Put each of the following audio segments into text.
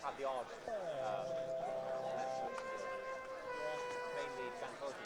had the odd mainly gynecology.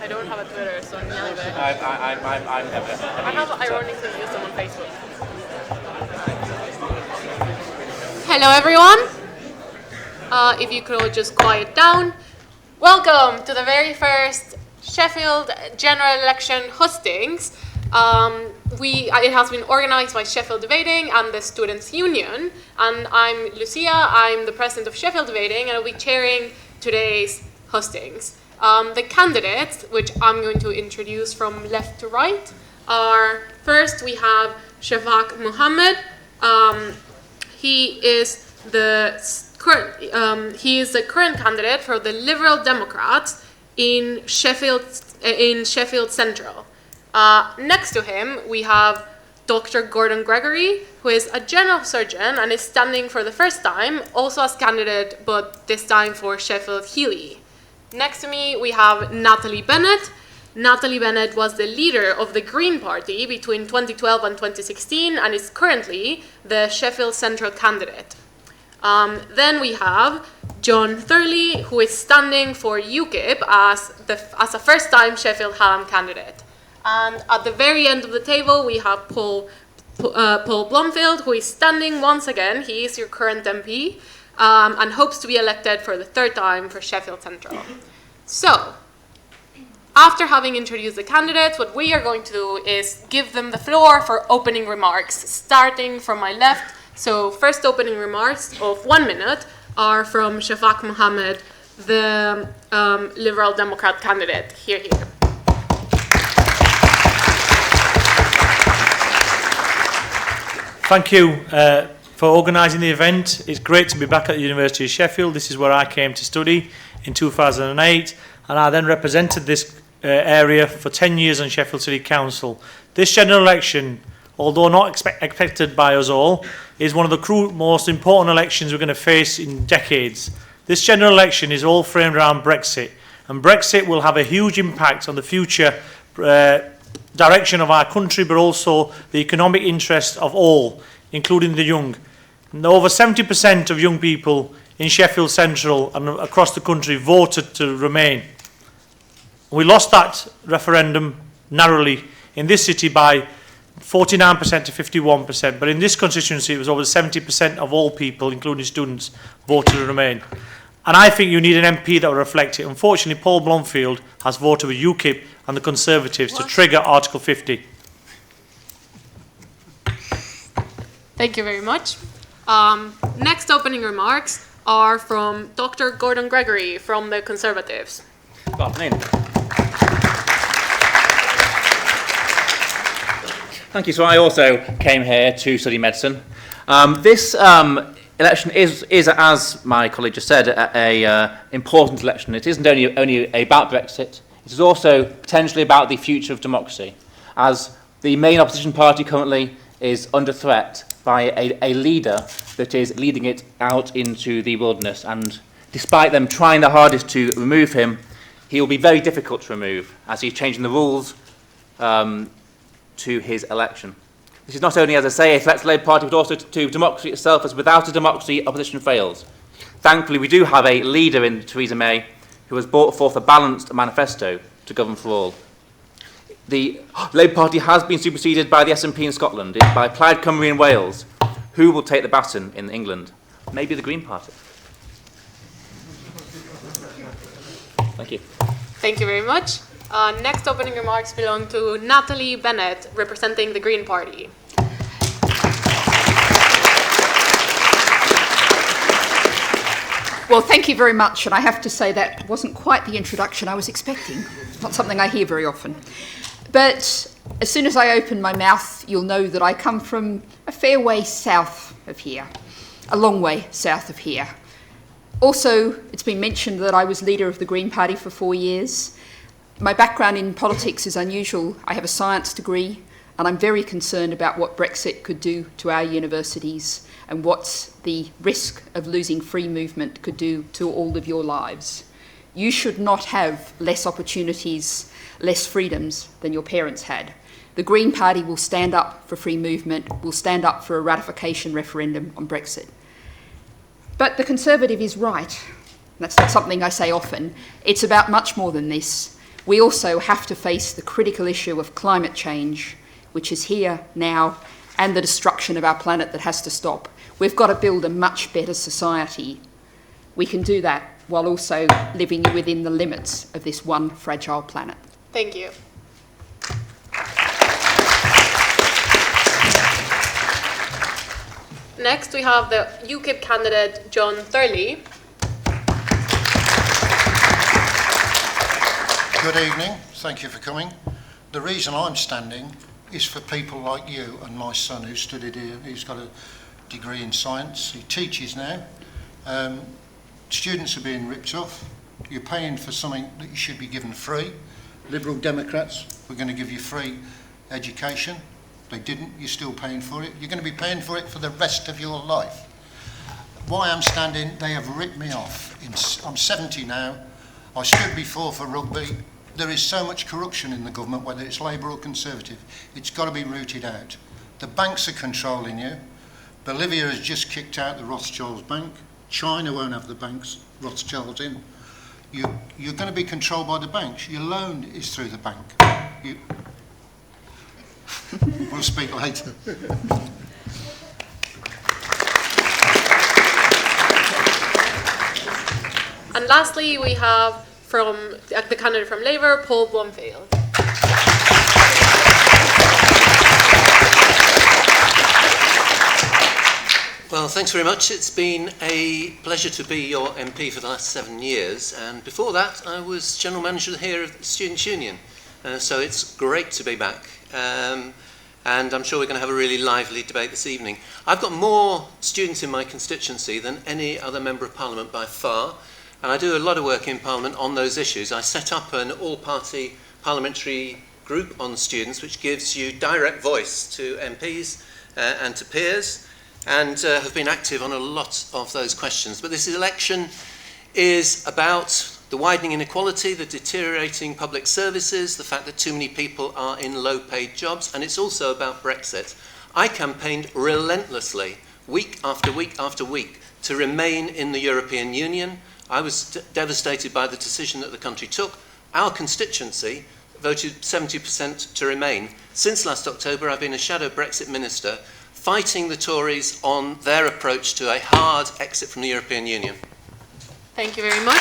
I don't have a Twitter, so I'm never. I'm never. I have ironically used them on Facebook. Hello everyone. If you could all just quiet down. Welcome to the very first Sheffield General Election hustings. It has been organised by Sheffield Debating and the Students' Union. And I'm Lucia, I'm the president of Sheffield Debating, and I'll be chairing today's hustings. The candidates, which I'm going to introduce from left to right, are first we have Shaffaw Mohammed. He is the current candidate for the Liberal Democrats in Sheffield Central. Next to him, we have Dr. Gregory, who is a general surgeon and is standing for the first time, also as candidate, but this time for Sheffield Heeley. Next to me, we have Natalie Bennett. Natalie Bennett was the leader of the Green Party between 2012 and 2016 and is currently the Sheffield Central candidate. Then we have John Thurley, who is standing for UKIP as a first-time Sheffield Hallam candidate. And at the very end of the table, we have Paul Blomfield, who is standing once again. He is your current MP and hopes to be elected for the third time for Sheffield Central. So, after having introduced the candidates, what we are going to do is give them the floor for opening remarks, starting from my left. So, first opening remarks of 1 minute are from Shaffaw Mohammed, the Liberal Democrat candidate. Here. Thank you for organising the event. It's great to be back at the University of Sheffield. This is where I came to study. in 2008, and I then represented this area for 10 years on Sheffield City Council. This general election, although not expected by us all, is one of the most important elections we're going to face in decades. This general election is all framed around Brexit, and Brexit will have a huge impact on the future direction of our country, but also the economic interest of all, including the young. And over 70% of young people in Sheffield Central and across the country voted to remain. We lost that referendum narrowly in this city by 49% to 51%, but in this constituency it was over 70% of all people, including students, voted to remain. And I think you need an MP that will reflect it. Unfortunately, Paul Blomfield has voted with UKIP and the Conservatives to trigger Article 50. Thank you very much. Next opening remarks are from Dr. Gordon Gregory from the Conservatives. Good afternoon. Thank you. So I also came here to study medicine. This election is, as my colleague just said, an important election. It isn't only about Brexit. It is also potentially about the future of democracy, as the main opposition party currently is under threat by a leader that is leading it out into the wilderness. And despite them trying their hardest to remove him, he will be very difficult to remove, as he's changing the rules to his election. This is not only, as I say, a threat to the Labour Party, but also to democracy itself, as without a democracy, opposition fails. Thankfully, we do have a leader in Theresa May who has brought forth a balanced manifesto to govern for all. The Labour Party has been superseded by the SNP in Scotland, by Plaid Cymru in Wales. Who will take the baton in England? Maybe the Green Party. Thank you. Thank you very much. Next opening remarks belong to Natalie Bennett, representing the Green Party. Well, thank you very much, and I have to say that wasn't quite the introduction I was expecting. It's not something I hear very often. But as soon as I open my mouth, you'll know that I come from a fair way south of here, a long way south of here. Also, it's been mentioned that I was leader of the Green Party for 4 years. My background in politics is unusual. I have a science degree, and I'm very concerned about what Brexit could do to our universities and what the risk of losing free movement could do to all of your lives. You should not have less opportunities, less freedoms than your parents had. The Green Party will stand up for free movement, will stand up for a ratification referendum on Brexit. But the Conservative is right. That's not something I say often. It's about much more than this. We also have to face the critical issue of climate change, which is here now, and the destruction of our planet that has to stop. We've got to build a much better society. We can do that while also living within the limits of this one fragile planet. Thank you. Next, we have the UKIP candidate, John Thurley. Good evening, thank you for coming. The reason I'm standing is for people like you and my son who studied here. He's got a degree in science, he teaches now. Students are being ripped off. You're paying for something that you should be given free. Liberal Democrats were going to give you free education. They didn't, you're still paying for it. You're going to be paying for it for the rest of your life. Why I'm standing, they have ripped me off. I'm 70 now. I stood before for rugby. There is so much corruption in the government, whether it's Labour or Conservative. It's got to be rooted out. The banks are controlling you. Bolivia has just kicked out the Rothschilds bank. China won't have the banks, Rothschilds in. You're going to be controlled by the banks. Your loan is through the bank. We'll speak later. And lastly, we have from the candidate from Labour, Paul Blomfield. Well, thanks very much. It's been a pleasure to be your MP for the last 7 years, and before that I was General Manager here of the Students' Union, so it's great to be back. And I'm sure we're going to have a really lively debate this evening. I've got more students in my constituency than any other Member of Parliament by far. And I do a lot of work in Parliament on those issues. I set up an all-party parliamentary group on students, which gives you direct voice to MPs and to peers, and have been active on a lot of those questions. But this election is about the widening inequality, the deteriorating public services, the fact that too many people are in low-paid jobs, and it's also about Brexit. I campaigned relentlessly, week after week after week, to remain in the European Union. I was devastated by the decision that the country took. Our constituency voted 70% to remain. Since last October, I've been a shadow Brexit minister, fighting the Tories on their approach to a hard exit from the European Union. Thank you very much.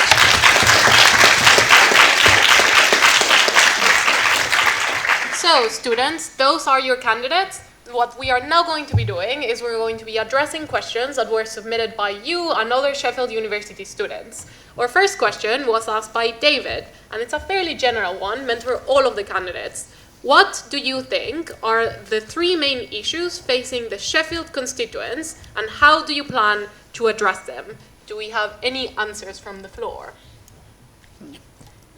So, students, those are your candidates. What we are now going to be doing is we're going to be addressing questions that were submitted by you and other Sheffield University students. Our first question was asked by David, and it's a fairly general one, meant for all of the candidates. What do you think are the three main issues facing the Sheffield constituents, and how do you plan to address them? Do we have any answers from the floor?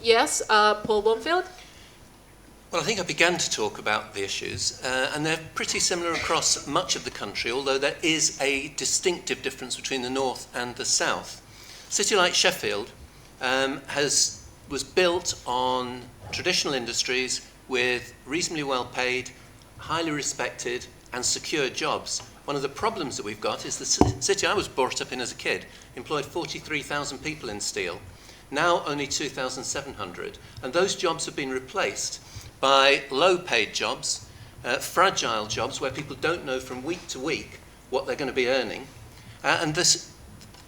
Yes, Paul Blomfield? Well, I think I began to talk about the issues, and they're pretty similar across much of the country, although there is a distinctive difference between the north and the south. A city like Sheffield was built on traditional industries with reasonably well paid, highly respected and secure jobs. One of the problems that we've got is the city I was brought up in as a kid employed 43,000 people in steel, now only 2,700, and those jobs have been replaced by low-paid jobs, fragile jobs where people don't know from week to week what they're going to be earning. And this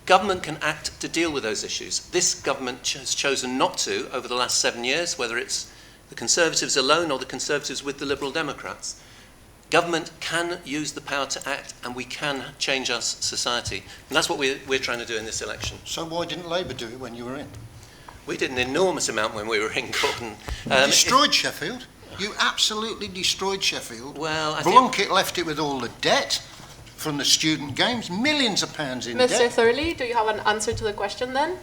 government can act to deal with those issues. This government has chosen not to over the last 7 years, whether it's the Conservatives alone or the Conservatives with the Liberal Democrats. Government can use the power to act, and we can change our society. And that's what we're trying to do in this election. So why didn't Labour do it when you were in? We did an enormous amount when we were in, Gordon. Destroyed Sheffield. You absolutely destroyed Sheffield. Well, Blunkett left it with all the debt from the student games, millions of pounds in Mr. debt. Thurley, do you have an answer to the question then?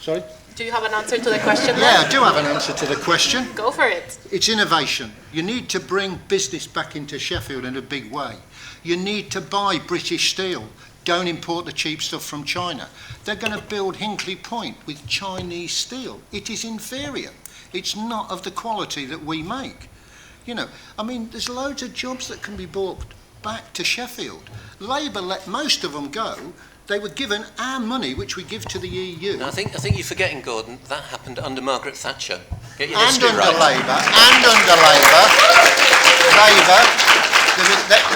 Sorry? Do you have an answer to the question Yeah, then? I do have an answer to the question. Go for it. It's innovation. You need to bring business back into Sheffield in a big way. You need to buy British steel. Don't import the cheap stuff from China. They're going to build Hinkley Point with Chinese steel. It is inferior. It's not of the quality that we make. You know, I mean, there's loads of jobs that can be brought back to Sheffield. Labour let most of them go. They were given our money, which we give to the EU. I think you're forgetting, Gordon, that happened under Margaret Thatcher. Get your And history under right. Labour,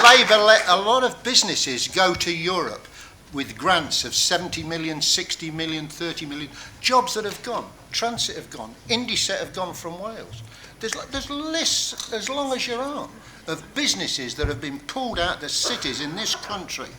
Labour let a lot of businesses go to Europe with grants of 70 million, 60 million, 30 million. Jobs that have gone, Transit have gone, Indiset have gone from Wales. There's lists as long as your arm of businesses that have been pulled out of the cities in this country.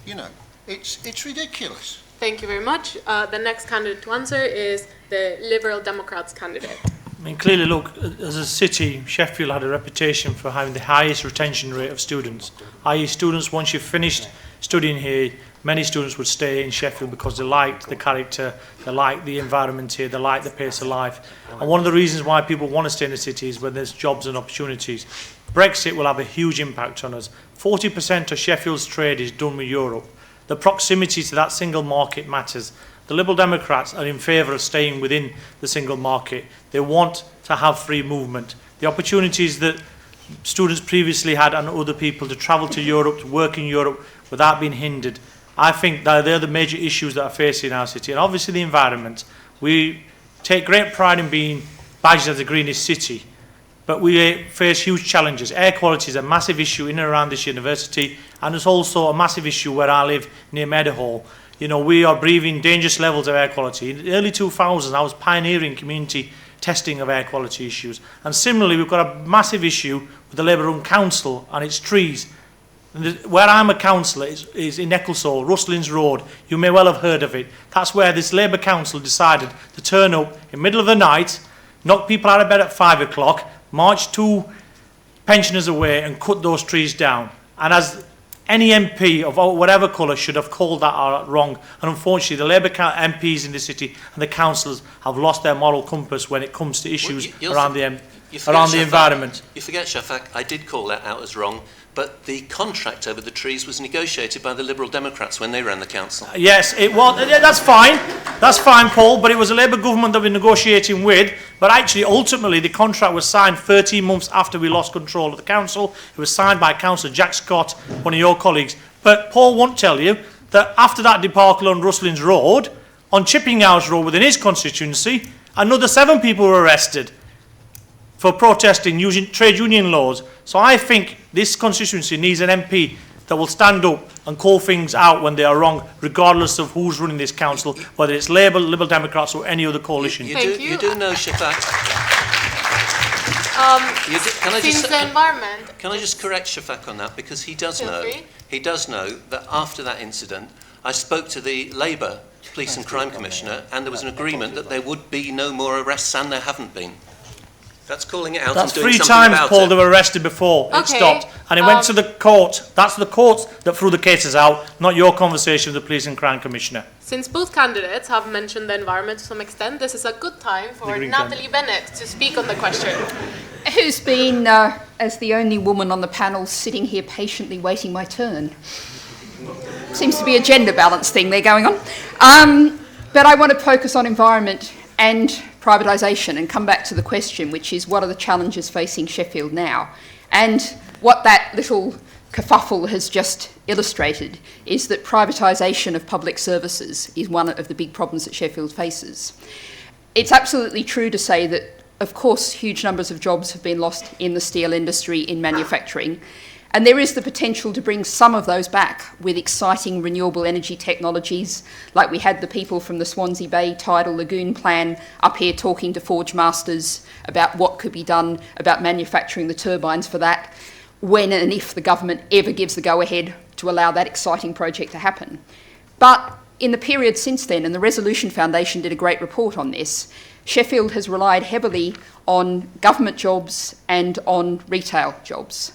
You know, it's ridiculous. Thank you very much. The next candidate to answer is the Liberal Democrats candidate. I mean, clearly, look, as a city, Sheffield had a reputation for having the highest retention rate of students, i.e. students, once you've finished studying here, many students would stay in Sheffield because they liked the character, they liked the environment here, they liked the pace of life. And one of the reasons why people want to stay in the city is when there's jobs and opportunities. Brexit will have a huge impact on us. 40% of Sheffield's trade is done with Europe. The proximity to that single market matters. The Liberal Democrats are in favour of staying within the single market. They want to have free movement. The opportunities that students previously had and other people to travel to Europe, to work in Europe without being hindered, I think that they're the major issues that are facing our city. And obviously the environment. We take great pride in being badged as the greenest city, but we face huge challenges. Air quality is a massive issue in and around this university, and it's also a massive issue where I live near Meadowhall. You know, we are breathing dangerous levels of air quality. In the early 2000s, I was pioneering community testing of air quality issues. And similarly, we've got a massive issue with the Labour-run council and its trees. Where I'm a councillor is in Ecclesall, Rustlins Road. You may well have heard of it. That's where this Labour council decided to turn up in the middle of the night, knock people out of bed at 5 o'clock, march 2 pensioners away and cut those trees down. And as any MP of whatever colour should have called that out wrong. And unfortunately, the Labour MPs in the city and the councillors have lost their moral compass when it comes to issues around the environment. You forget, Shaffaw, I did call that out as wrong, but the contract over the trees was negotiated by the Liberal Democrats when they ran the council. Yes, it was. That's fine. That's fine, Paul, but it was a Labour government that we're negotiating with. But actually, ultimately, the contract was signed 13 months after we lost control of the council. It was signed by Councillor Jack Scott, one of your colleagues. But Paul won't tell you that after that debacle on Ruslin's Road, on Chipping House Road within his constituency, another 7 people were arrested for protesting using trade union laws. So I think this constituency needs an MP that will stand up and call things out when they are wrong, regardless of who's running this council, whether it's Labour, Liberal Democrats or any other coalition. You do know, Shaffaw. Can I just correct Shaffaw on that, because he does know that after that incident, I spoke to the Labour Police and Crime Commissioner, and there was an agreement that there would be no more arrests, and there haven't been. That's calling it out and doing something about it. That's 3 times, Paul, they were arrested before it stopped. And it went to the court. That's the court that threw the cases out, not your conversation with the Police and Crime Commissioner. Since both candidates have mentioned the environment to some extent, this is a good time for Natalie Bennett to speak on the question. Who's been, as the only woman on the panel, sitting here patiently waiting my turn. Seems to be a gender balance thing there going on. But I want to focus on environment and privatisation and come back to the question, which is what are the challenges facing Sheffield now? And what that little kerfuffle has just illustrated is that privatisation of public services is one of the big problems that Sheffield faces. It's absolutely true to say that, of course, huge numbers of jobs have been lost in the steel industry, in manufacturing, and there is the potential to bring some of those back with exciting renewable energy technologies, like we had the people from the Swansea Bay Tidal Lagoon plan up here talking to Forge Masters about what could be done about manufacturing the turbines for that, when and if the government ever gives the go-ahead to allow that exciting project to happen. But in the period since then, and the Resolution Foundation did a great report on this, Sheffield has relied heavily on government jobs and on retail jobs.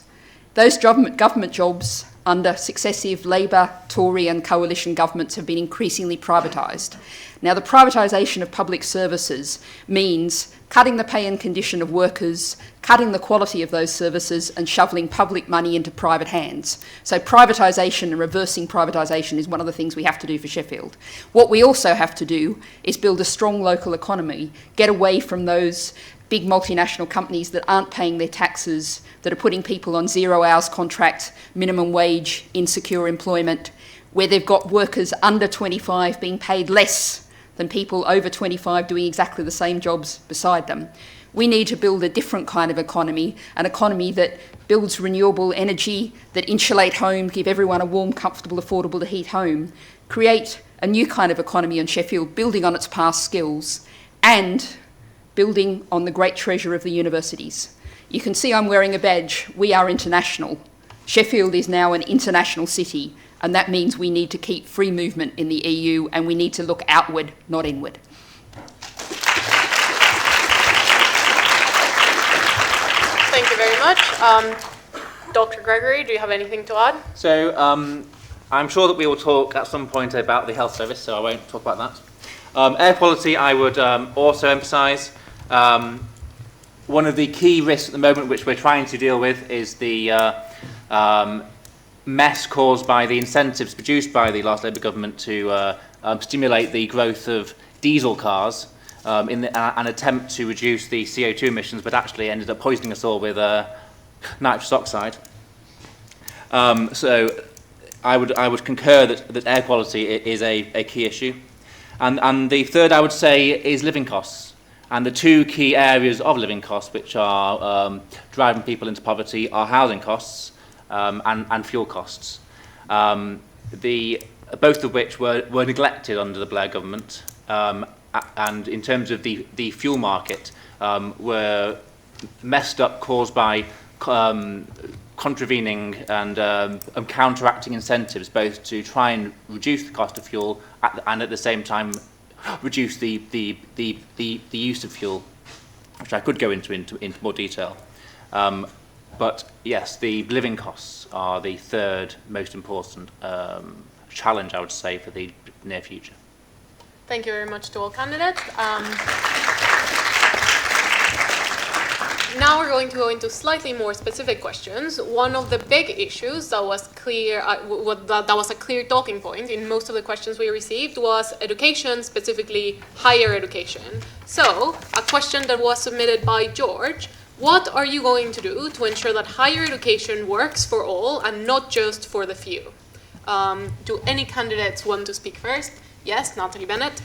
Those government jobs under successive Labour, Tory and coalition governments have been increasingly privatised. Now, the privatisation of public services means cutting the pay and condition of workers, cutting the quality of those services and shoveling public money into private hands. So privatisation and reversing privatisation is one of the things we have to do for Sheffield. What we also have to do is build a strong local economy, get away from those big multinational companies that aren't paying their taxes, that are putting people on 0 hours contract, minimum wage, insecure employment, where they've got workers under 25 being paid less than people over 25 doing exactly the same jobs beside them. We need to build a different kind of economy, an economy that builds renewable energy, that insulate home, give everyone a warm, comfortable, affordable to heat home, create a new kind of economy in Sheffield, building on its past skills, and building on the great treasure of the universities. You can see I'm wearing a badge. We are international. Sheffield is now an international city, and that means we need to keep free movement in the EU, and we need to look outward, not inward. Thank you very much. Dr. Gregory, do you have anything to add? So I'm sure that we will talk at some point about the health service, so I won't talk about that. Air quality, I would also emphasise. One of the key risks at the moment which we're trying to deal with is the mess caused by the incentives produced by the last Labour government to stimulate the growth of diesel cars in an attempt to reduce the CO2 emissions, but actually ended up poisoning us all with nitrous oxide. So I would concur that air quality is a key issue. And the third, I would say, is living costs. And the 2 key areas of living costs which are driving people into poverty are housing costs and fuel costs. Both of which were neglected under the Blair government. And in terms of the fuel market, were messed up, caused by contravening and counteracting incentives, both to try and reduce the cost of fuel and at the same time reduce the use of fuel, which I could go into more detail. But yes, the living costs are the third most important challenge, I would say, for the near future. Thank you very much to all candidates. Now we're going to go into slightly more specific questions. One of the big issues that was clear, that was a clear talking point in most of the questions we received was education, specifically higher education. So, a question that was submitted by George: what are you going to do to ensure that higher education works for all and not just for the few? Do any candidates want to speak first? Yes, Natalie Bennett.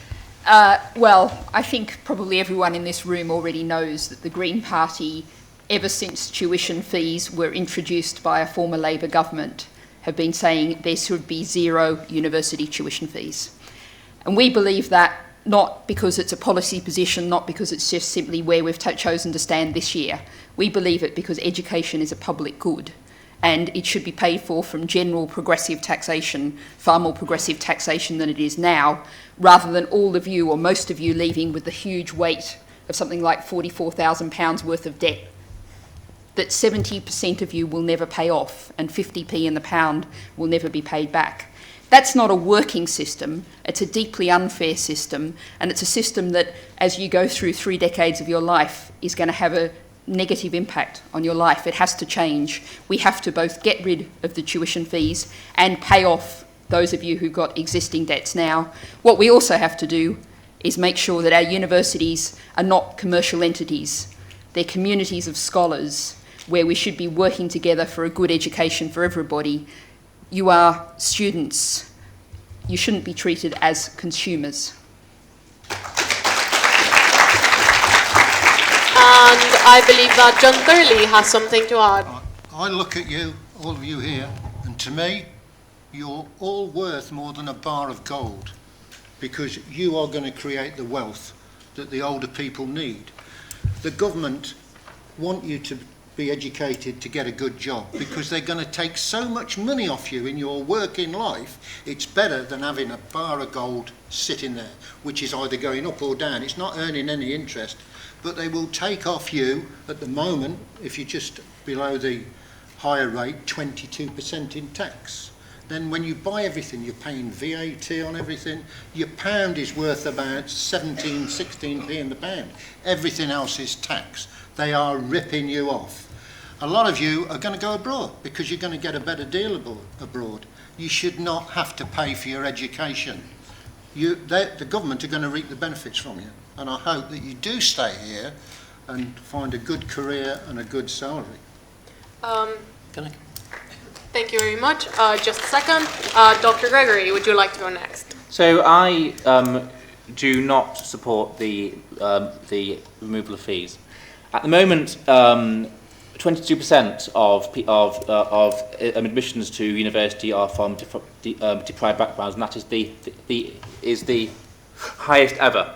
Well, I think probably everyone in this room already knows that the Green Party, ever since tuition fees were introduced by a former Labour government, have been saying there should be 0 university tuition fees. And we believe that not because it's a policy position, not because it's just simply where we've chosen to stand this year. We believe it because education is a public good, and it should be paid for from general progressive taxation, far more progressive taxation than it is now, rather than all of you or most of you leaving with the huge weight of something like £44,000 worth of debt that 70% of you will never pay off and 50p in the pound will never be paid back. That's not a working system, it's a deeply unfair system, and it's a system that, as you go through 3 decades of your life, is going to have a negative impact on your life. It has to change. We have to both get rid of the tuition fees and pay off those of you who've got existing debts now. What we also have to do is make sure that our universities are not commercial entities. They're communities of scholars where we should be working together for a good education for everybody. You are students. You shouldn't be treated as consumers. And I believe that John Thurley has something to add. I look at you, all of you here, and to me, you're all worth more than a bar of gold, because you are going to create the wealth that the older people need. The government want you to be educated to get a good job because they're going to take so much money off you in your working life. It's better than having a bar of gold sitting there, which is either going up or down. It's not earning any interest, but they will take off you at the moment, if you're just below the higher rate, 22% in tax. Then when you buy everything, you're paying VAT on everything. Your pound is worth about 17, 16p in the pound. Everything else is tax. They are ripping you off. A lot of you are going to go abroad because you're going to get a better deal abroad. You should not have to pay for your education. The government are going to reap the benefits from you. And I hope that you do stay here and find a good career and a good salary. Thank you very much. Just a second. Dr. Gregory, would you like to go next? So I do not support the removal of fees. At the moment, 22% of admissions to university are from deprived backgrounds, and that is the highest ever.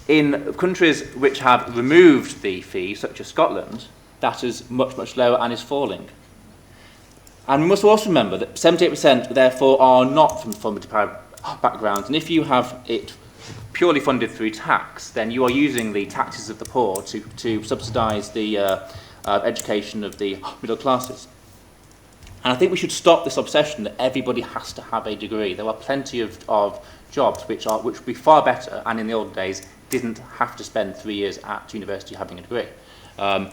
In countries which have removed the fee, such as Scotland, that is much, much lower and is falling. And we must also remember that 78% therefore are not from deprived backgrounds, and if you have it purely funded through tax, then you are using the taxes of the poor to subsidise the education of the middle classes. And I think we should stop this obsession that everybody has to have a degree. There are plenty of jobs which would be far better, and in the old days didn't have to spend 3 years at university having a degree. And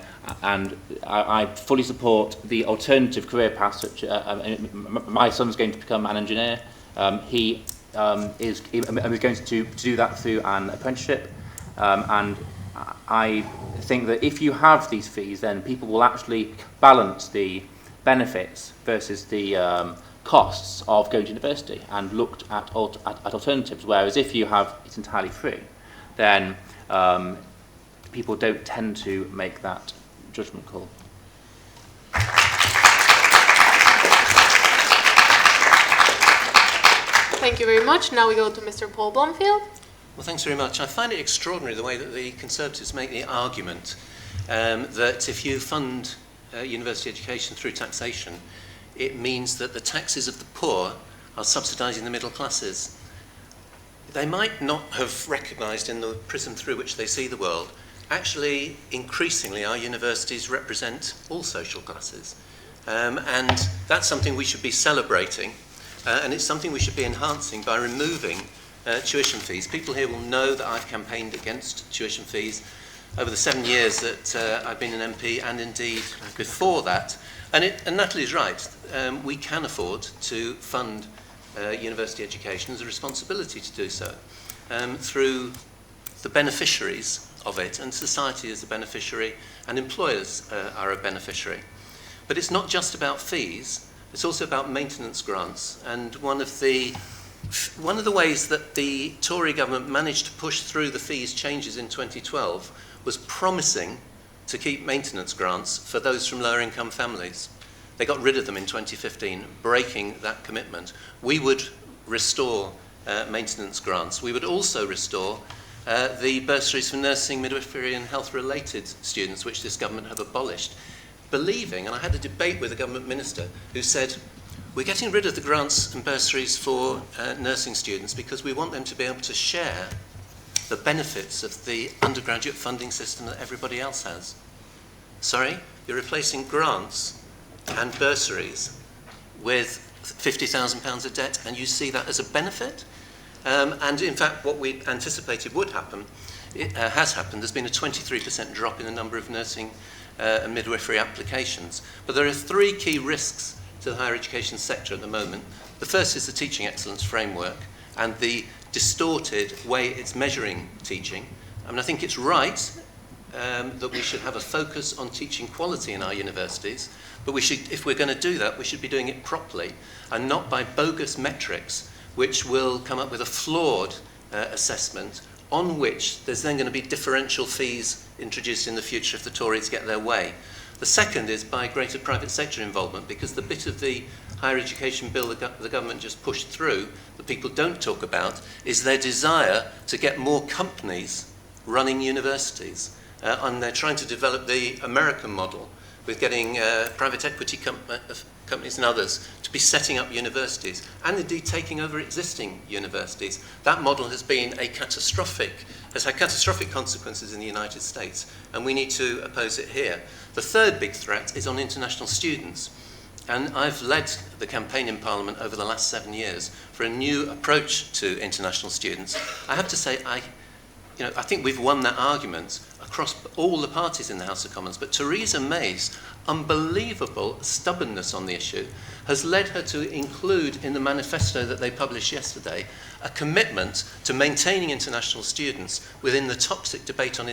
I fully support the alternative career paths. My son's going to become an engineer. He is going to do that through an apprenticeship. And I think that if you have these fees, then people will actually balance the benefits versus the costs of going to university and looked at alternatives. Whereas if you have it entirely free, then people don't tend to make that judgment call. Thank you very much. Now we go to Mr. Paul Blomfield. Well, thanks very much. I find it extraordinary the way that the Conservatives make the argument that if you fund university education through taxation, it means that the taxes of the poor are subsidising the middle classes. They might not have recognised in the prism through which they see the world actually, increasingly, our universities represent all social classes. And that's something we should be celebrating, and it's something we should be enhancing by removing tuition fees. People here will know that I've campaigned against tuition fees over the 7 years that I've been an MP, and indeed before that. And Natalie's right, we can afford to fund university education. There's a responsibility to do so through the beneficiaries of it, and society is a beneficiary, and employers are a beneficiary. But it's not just about fees, it's also about maintenance grants. And one of the ways that the Tory government managed to push through the fees changes in 2012 was promising to keep maintenance grants for those from lower income families. They got rid of them in 2015, breaking that commitment. We would restore maintenance grants. We would also restore the bursaries for nursing, midwifery and health-related students, which this government have abolished. Believing, and I had a debate with a government minister who said, we're getting rid of the grants and bursaries for nursing students because we want them to be able to share the benefits of the undergraduate funding system that everybody else has. Sorry, you're replacing grants and bursaries with £50,000 of debt, and you see that as a benefit? And in fact, what we anticipated would happen, it has happened. There's been a 23% drop in the number of nursing and midwifery applications. But there are three key risks to the higher education sector at the moment. The first is the teaching excellence framework and the distorted way it's measuring teaching. I mean, I think it's right that we should have a focus on teaching quality in our universities, but we should, if we're going to do that, we should be doing it properly and not by bogus metrics which will come up with a flawed assessment on which there's then going to be differential fees introduced in the future if the Tories get their way. The second is by greater private sector involvement, because the bit of the higher education bill the government just pushed through that people don't talk about is their desire to get more companies running universities. And they're trying to develop the American model with getting private equity companies and others to be setting up universities and indeed taking over existing universities. That model has been has had catastrophic consequences in the United States, and we need to oppose it here. The third big threat is on international students. And I've led the campaign in Parliament over the last 7 years for a new approach to international students. I have to say, I think we've won that argument across all the parties in the House of Commons, but Theresa May's unbelievable stubbornness on the issue has led her to include in the manifesto that they published yesterday a commitment to maintaining international students within the toxic debate on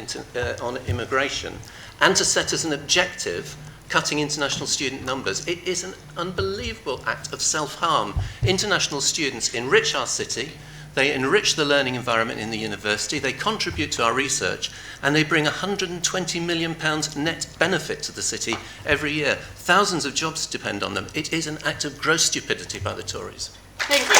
immigration, and to set as an objective cutting international student numbers. It is an unbelievable act of self-harm. International students enrich our city, they enrich the learning environment in the university, they contribute to our research, and they bring £120 million net benefit to the city every year. Thousands of jobs depend on them. It is an act of gross stupidity by the Tories. Thank you.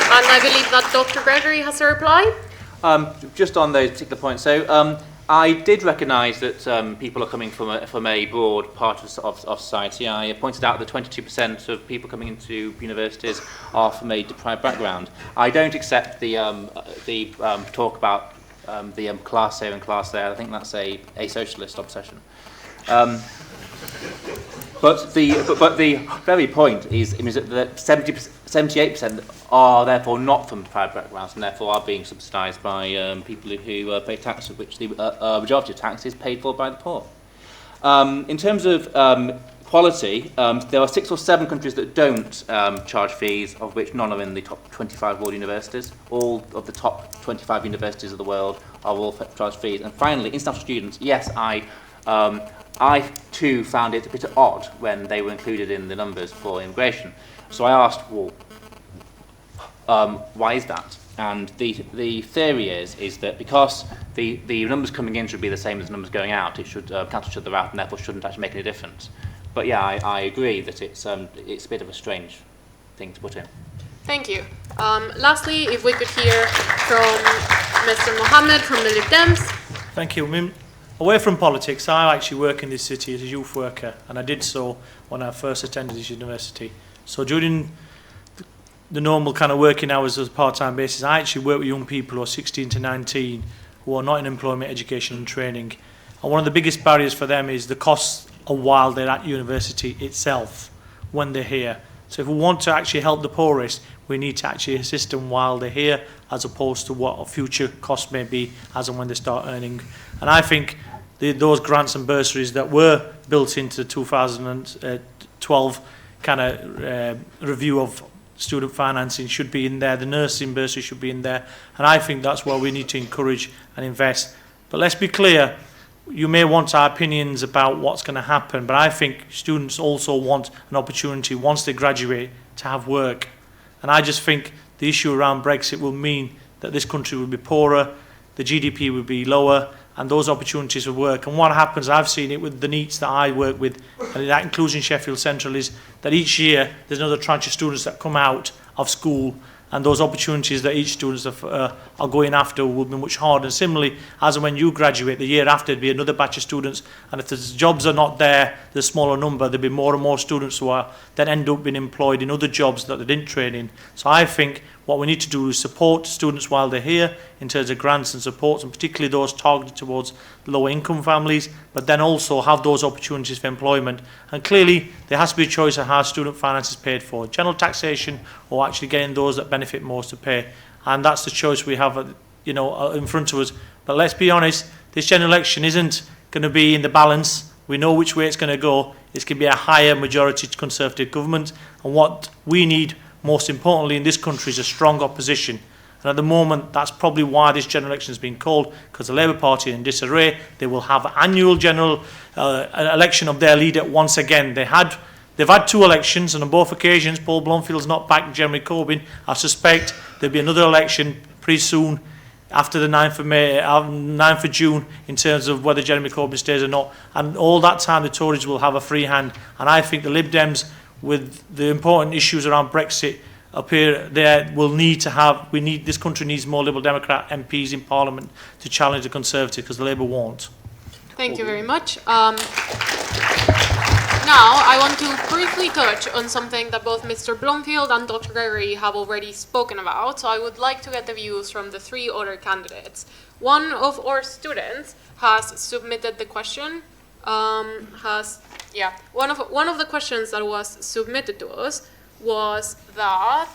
And I believe that Dr. Gregory has a reply. Just on those particular points. So I did recognise that people are coming from a broad part of society. I pointed out that 22% of people coming into universities are from a deprived background. I don't accept the talk about the class here and class there. I think that's a socialist obsession. But the very point is that 78% are therefore not from private backgrounds and therefore are being subsidised by people who pay tax, of which the majority of tax is paid for by the poor. In terms of quality, there are 6 or 7 countries that don't charge fees, of which none are in the top 25 world universities. All of the top 25 universities of the world are all charge fees. And finally, international students, yes, I too found it a bit odd when they were included in the numbers for immigration. So I asked, well, why is that? And the theory is that because the numbers coming in should be the same as the numbers going out, it should cancel each other out and therefore shouldn't actually make any difference. But yeah, I agree that it's a bit of a strange thing to put in. Thank you. Lastly, if we could hear from Mr. Mohammed from the Lib Dems. Thank you. I mean, away from politics, I actually work in this city as a youth worker, and I did so when I first attended this university. So during the normal kind of working hours as a part-time basis. I actually work with young people who are 16 to 19 who are not in employment, education and training. And one of the biggest barriers for them is the cost of while they're at university itself when they're here. So if we want to actually help the poorest, we need to actually assist them while they're here, as opposed to what a future cost may be as and when they start earning. And I think those grants and bursaries that were built into the 2012 kind of review of student financing should be in there. The nursing bursary should be in there. And I think that's where we need to encourage and invest. But let's be clear, you may want our opinions about what's going to happen, but I think students also want an opportunity once they graduate to have work. And I just think the issue around Brexit will mean that this country will be poorer, the GDP will be lower, and those opportunities of work. And what happens, I've seen it with the NEETs that I work with, and that includes in Sheffield Central, is that each year there's another tranche of students that come out of school, and those opportunities that each student are going after will be much harder. And similarly, as and when you graduate, the year after, there'll be another batch of students, and if the jobs are not there, the smaller number, there'll be more and more students who are then end up being employed in other jobs that they didn't train in. So I think what we need to do is support students while they're here in terms of grants and supports, and particularly those targeted towards lower income families, but then also have those opportunities for employment. And clearly, there has to be a choice of how student finance is paid for, general taxation or actually getting those that benefit most to pay. And that's the choice we have, in front of us. But let's be honest, this general election isn't going to be in the balance. We know which way it's going to go. It's going to be a higher majority Conservative government. And what we need, most importantly, in this country is a strong opposition. And at the moment, that's probably why this general election has been called, because the Labour Party are in disarray. They will have an annual general election of their leader once again. They've had two elections, and on both occasions, Paul Blomfield's not backed Jeremy Corbyn. I suspect there'll be another election pretty soon, after the 9th of June, in terms of whether Jeremy Corbyn stays or not. And all that time, the Tories will have a free hand. And I think the Lib Dems, with the important issues around Brexit up here, this country needs more Liberal Democrat MPs in Parliament to challenge the Conservative, because the Labour won't. Thank you very much. Now, I want to briefly touch on something that both Mr. Blomfield and Dr. Gregory have already spoken about. So I would like to get the views from the three other candidates. One of our students has submitted the question. One of the questions that was submitted to us was that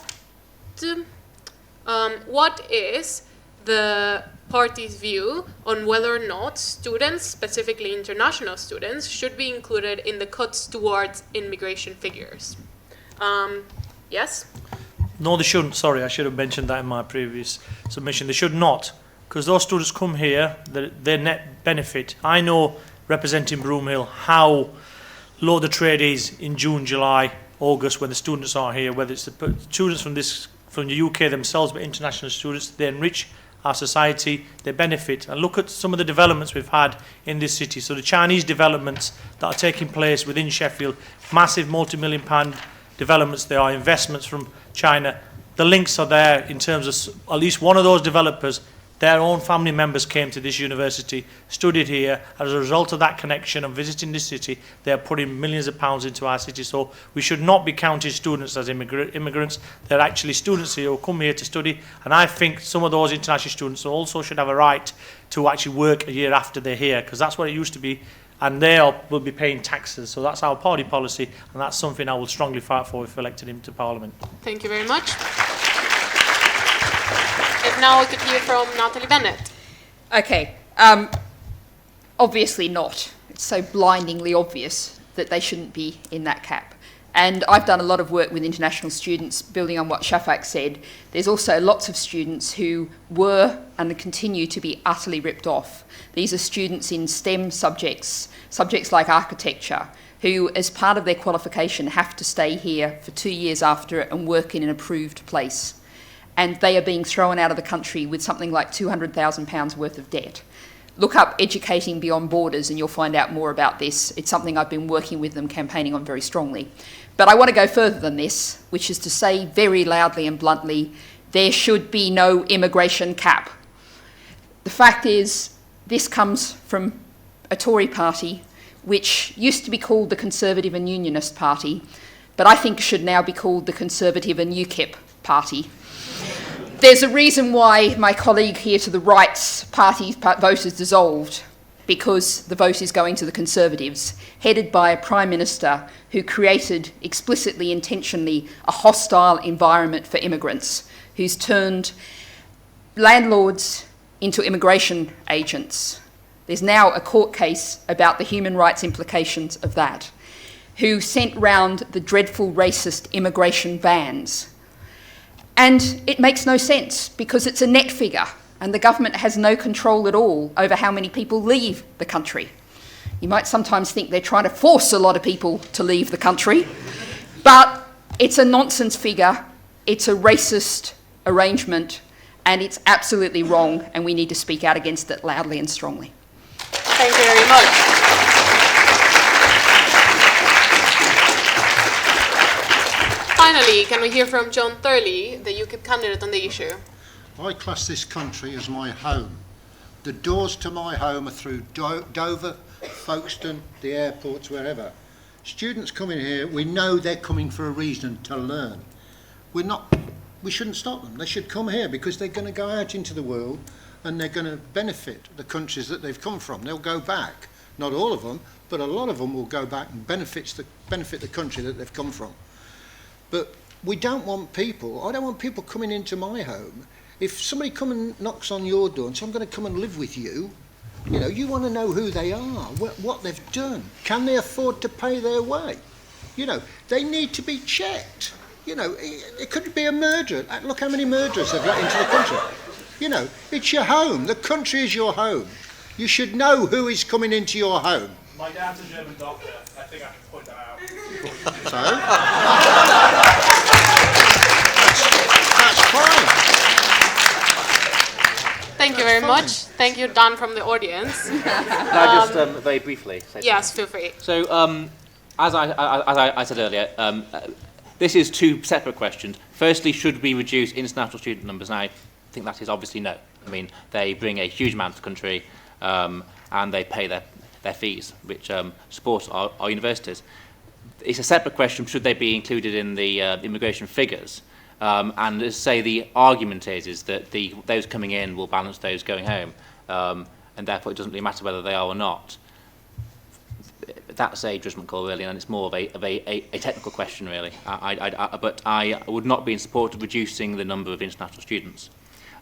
what is the party's view on whether or not students, specifically international students, should be included in the cuts towards immigration figures? Yes? No, they shouldn't. Sorry, I should have mentioned that in my previous submission. They should not, because those students come here, their net benefit. I know, representing Broomhill, how low the trade is in June, July, August, when the students are here, whether it's the students from the UK themselves, but international students. They enrich our society, they benefit. And look at some of the developments we've had in this city. So the Chinese developments that are taking place within Sheffield, massive multi-million-pound developments, there are investments from China. The links are there in terms of at least one of those developers, their own family members came to this university, studied here. As a result of that connection and visiting this city, they are putting millions of pounds into our city. So we should not be counting students as immigrants. They're actually students here who come here to study. And I think some of those international students also should have a right to actually work a year after they're here, because that's what it used to be. And they will be paying taxes. So that's our party policy, and that's something I will strongly fight for if elected into Parliament. Thank you very much. If now we could hear from Natalie Bennett. Okay, obviously not. It's so blindingly obvious that they shouldn't be in that cap. And I've done a lot of work with international students, building on what Shaffaw said. There's also lots of students who were and continue to be utterly ripped off. These are students in STEM subjects like architecture, who, as part of their qualification, have to stay here for 2 years after it and work in an approved place. And they are being thrown out of the country with something like £200,000 worth of debt. Look up Educating Beyond Borders and you'll find out more about this. It's something I've been working with them, campaigning on very strongly. But I want to go further than this, which is to say very loudly and bluntly, there should be no immigration cap. The fact is, this comes from a Tory party which used to be called the Conservative and Unionist Party, but I think should now be called the Conservative and UKIP Party. party. There's a reason why my colleague here to the right's party vote is dissolved, because the vote is going to the Conservatives, headed by a Prime Minister who created, explicitly, intentionally, a hostile environment for immigrants, who's turned landlords into immigration agents. There's now a court case about the human rights implications of that, who sent round the dreadful racist immigration bans. And it makes no sense, because it's a net figure, and the government has no control at all over how many people leave the country. You might sometimes think they're trying to force a lot of people to leave the country, but it's a nonsense figure, it's a racist arrangement, and it's absolutely wrong, and we need to speak out against it loudly and strongly. Thank you very much. Finally, can we hear from John Thurley, the UKIP candidate on the issue? I class this country as my home. The doors to my home are through Dover, Folkestone, the airports, wherever. Students coming here, we know they're coming for a reason, to learn. We shouldn't stop them. They should come here because they're going to go out into the world and they're going to benefit the countries that they've come from. They'll go back. Not all of them, but a lot of them will go back and benefit the country that they've come from. But we don't want people, I don't want people coming into my home. If somebody come and knocks on your door and says, I'm going to come and live with you, you want to know who they are, what they've done. Can they afford to pay their way? They need to be checked. It could be a murderer. Look how many murderers have got into the country. It's your home. The country is your home. You should know who is coming into your home. My dad's a German doctor. I think I can point that out. So? That's fine. Thank you very much. Thank you, Dan, from the audience. Can I just very briefly say Yes, feel free. So, as I said earlier, this is two separate questions. Firstly, should we reduce international student numbers? And I think that is obviously no. I mean, they bring a huge amount to the country, and they pay their fees, which support our universities. It's a separate question, should they be included in the immigration figures? And as say, the argument is that those coming in will balance those going home, and therefore it doesn't really matter whether they are or not. That's a judgment call, really, and it's more of a technical question, really. But I would not be in support of reducing the number of international students.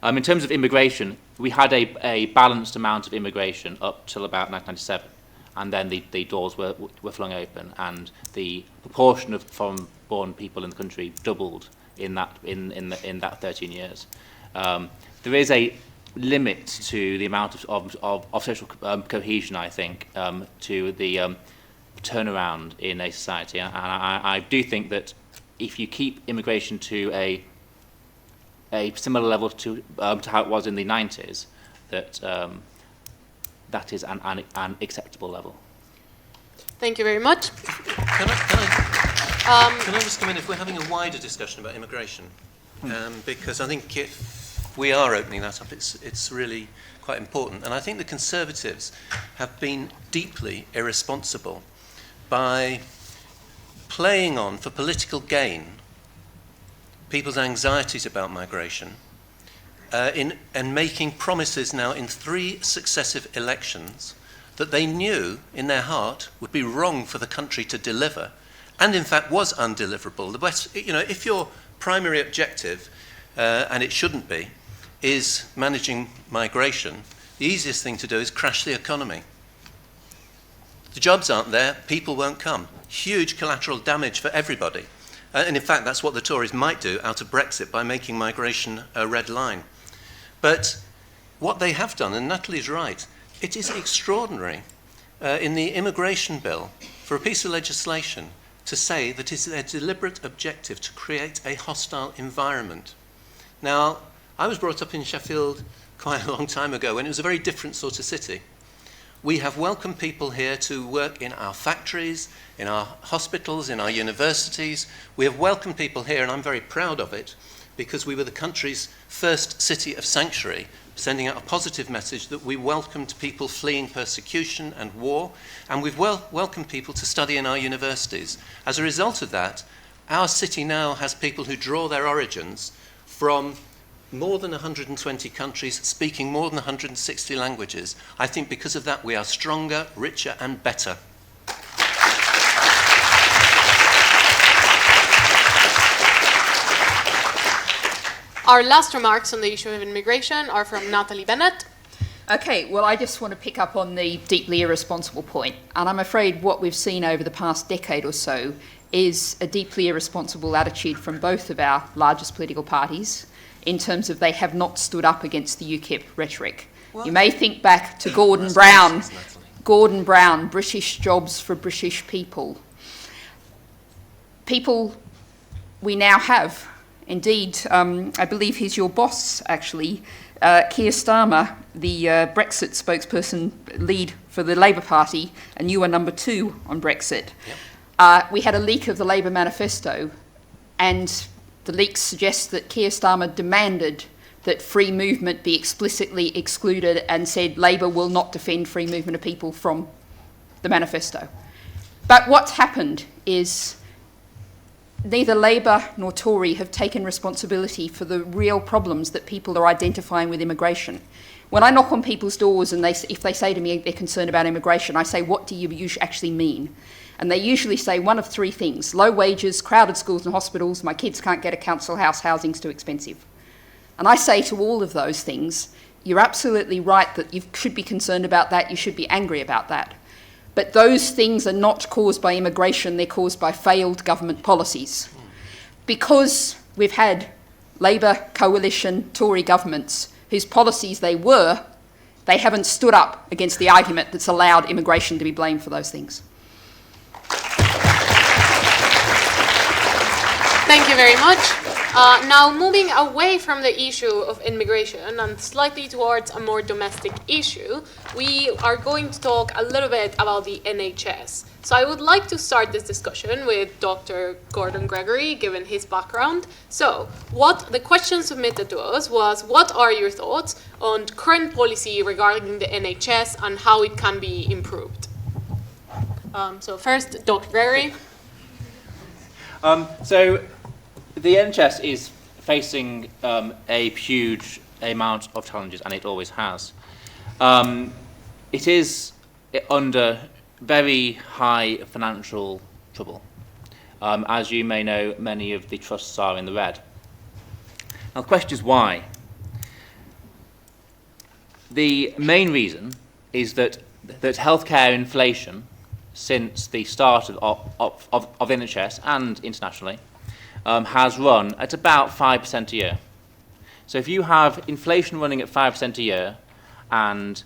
In terms of immigration, we had a balanced amount of immigration up till about 1997, and then the doors were flung open, and the proportion of foreign-born people in the country doubled in that 13 years. There is a limit to the amount of social cohesion, I think, to the turnaround in a society, and I do think that if you keep immigration to a similar level to how it was in the 90s, that is an acceptable level. Thank you very much. Can I just come in if we're having a wider discussion about immigration? Because I think if we are opening that up, it's really quite important. And I think the Conservatives have been deeply irresponsible by playing on, for political gain, people's anxieties about migration, and making promises now in 3 successive elections that they knew in their heart would be wrong for the country to deliver, and in fact was undeliverable. If your primary objective, and it shouldn't be, is managing migration, the easiest thing to do is crash the economy. The jobs aren't there, people won't come. Huge collateral damage for everybody. And in fact, that's what the Tories might do out of Brexit by making migration a red line. But what they have done, and Natalie's right, it is extraordinary in the immigration bill for a piece of legislation to say that it's their deliberate objective to create a hostile environment. Now, I was brought up in Sheffield quite a long time ago when it was a very different sort of city. We have welcomed people here to work in our factories, in our hospitals, in our universities. We have welcomed people here, and I'm very proud of it, because we were the country's first city of sanctuary, sending out a positive message that we welcomed people fleeing persecution and war, and we've welcomed people to study in our universities. As a result of that, our city now has people who draw their origins from more than 120 countries, speaking more than 160 languages. I think because of that we are stronger, richer and better. Our last remarks on the issue of immigration are from Natalie Bennett. Okay, well, I just want to pick up on the deeply irresponsible point. And I'm afraid what we've seen over the past decade or so is a deeply irresponsible attitude from both of our largest political parties in terms of they have not stood up against the UKIP rhetoric. Well, you may think back to Gordon Brown, British jobs for British people. People we now have. Indeed, I believe he's your boss, actually, Keir Starmer, the Brexit spokesperson lead for the Labour Party, and you are number 2 on Brexit. Yep. We had a leak of the Labour manifesto, and the leaks suggest that Keir Starmer demanded that free movement be explicitly excluded and said Labour will not defend free movement of people from the manifesto. But what's happened is neither Labour nor Tory have taken responsibility for the real problems that people are identifying with immigration. When I knock on people's doors and if they say to me they're concerned about immigration, I say, what do you actually mean? And they usually say one of 3 things: low wages, crowded schools and hospitals, my kids can't get a council house, housing's too expensive. And I say to all of those things, you're absolutely right that you should be concerned about that, you should be angry about that. But those things are not caused by immigration, they're caused by failed government policies. Because we've had Labour, coalition, Tory governments whose policies they haven't stood up against the argument that's allowed immigration to be blamed for those things. Thank you very much. Now, moving away from the issue of immigration and slightly towards a more domestic issue, we are going to talk a little bit about the NHS. So I would like to start this discussion with Dr. Gordon Gregory, given his background. So, the question submitted to us was, what are your thoughts on current policy regarding the NHS and how it can be improved? So first, Dr. Gregory. So the NHS is facing a huge amount of challenges, and it always has. It is under very high financial trouble. As you may know, many of the trusts are in the red. Now the question is why? The main reason is that healthcare inflation since the start of NHS and internationally has run at about 5% a year. So if you have inflation running at 5% a year and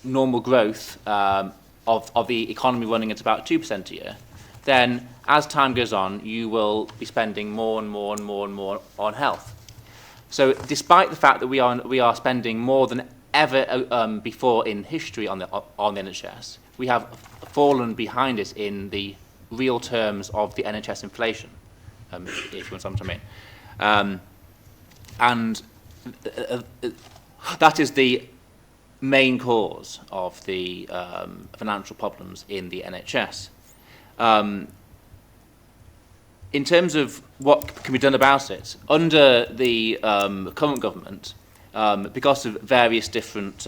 normal growth of the economy running at about 2% a year, then as time goes on, you will be spending more and more and more and more on health. So despite the fact that we are spending more than ever before in history on the NHS, we have fallen behind it in the real terms of the NHS inflation, if you want something to mean. And that is the main cause of the financial problems in the NHS. In terms of what can be done about it, under the current government, because of various different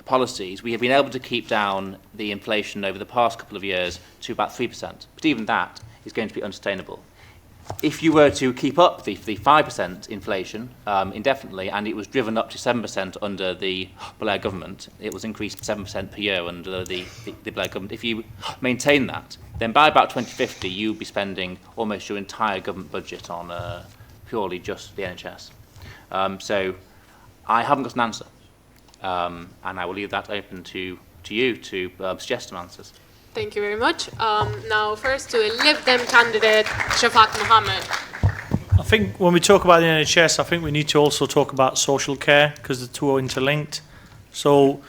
policies, we have been able to keep down the inflation over the past couple of years to about 3%. But even that is going to be unsustainable. If you were to keep up the 5% inflation indefinitely, and it was driven up to 7% under the Blair government, it was increased 7% per year under the Blair government. If you maintain that, then by about 2050, you'll be spending almost your entire government budget on purely just the NHS. So I haven't got an answer, and I will leave that open to you to suggest some answers. Thank you very much. Now, first to a Lib Dem candidate, Shaffaw Mohammed. I think when we talk about the NHS, I think we need to also talk about social care because the two are interlinked. So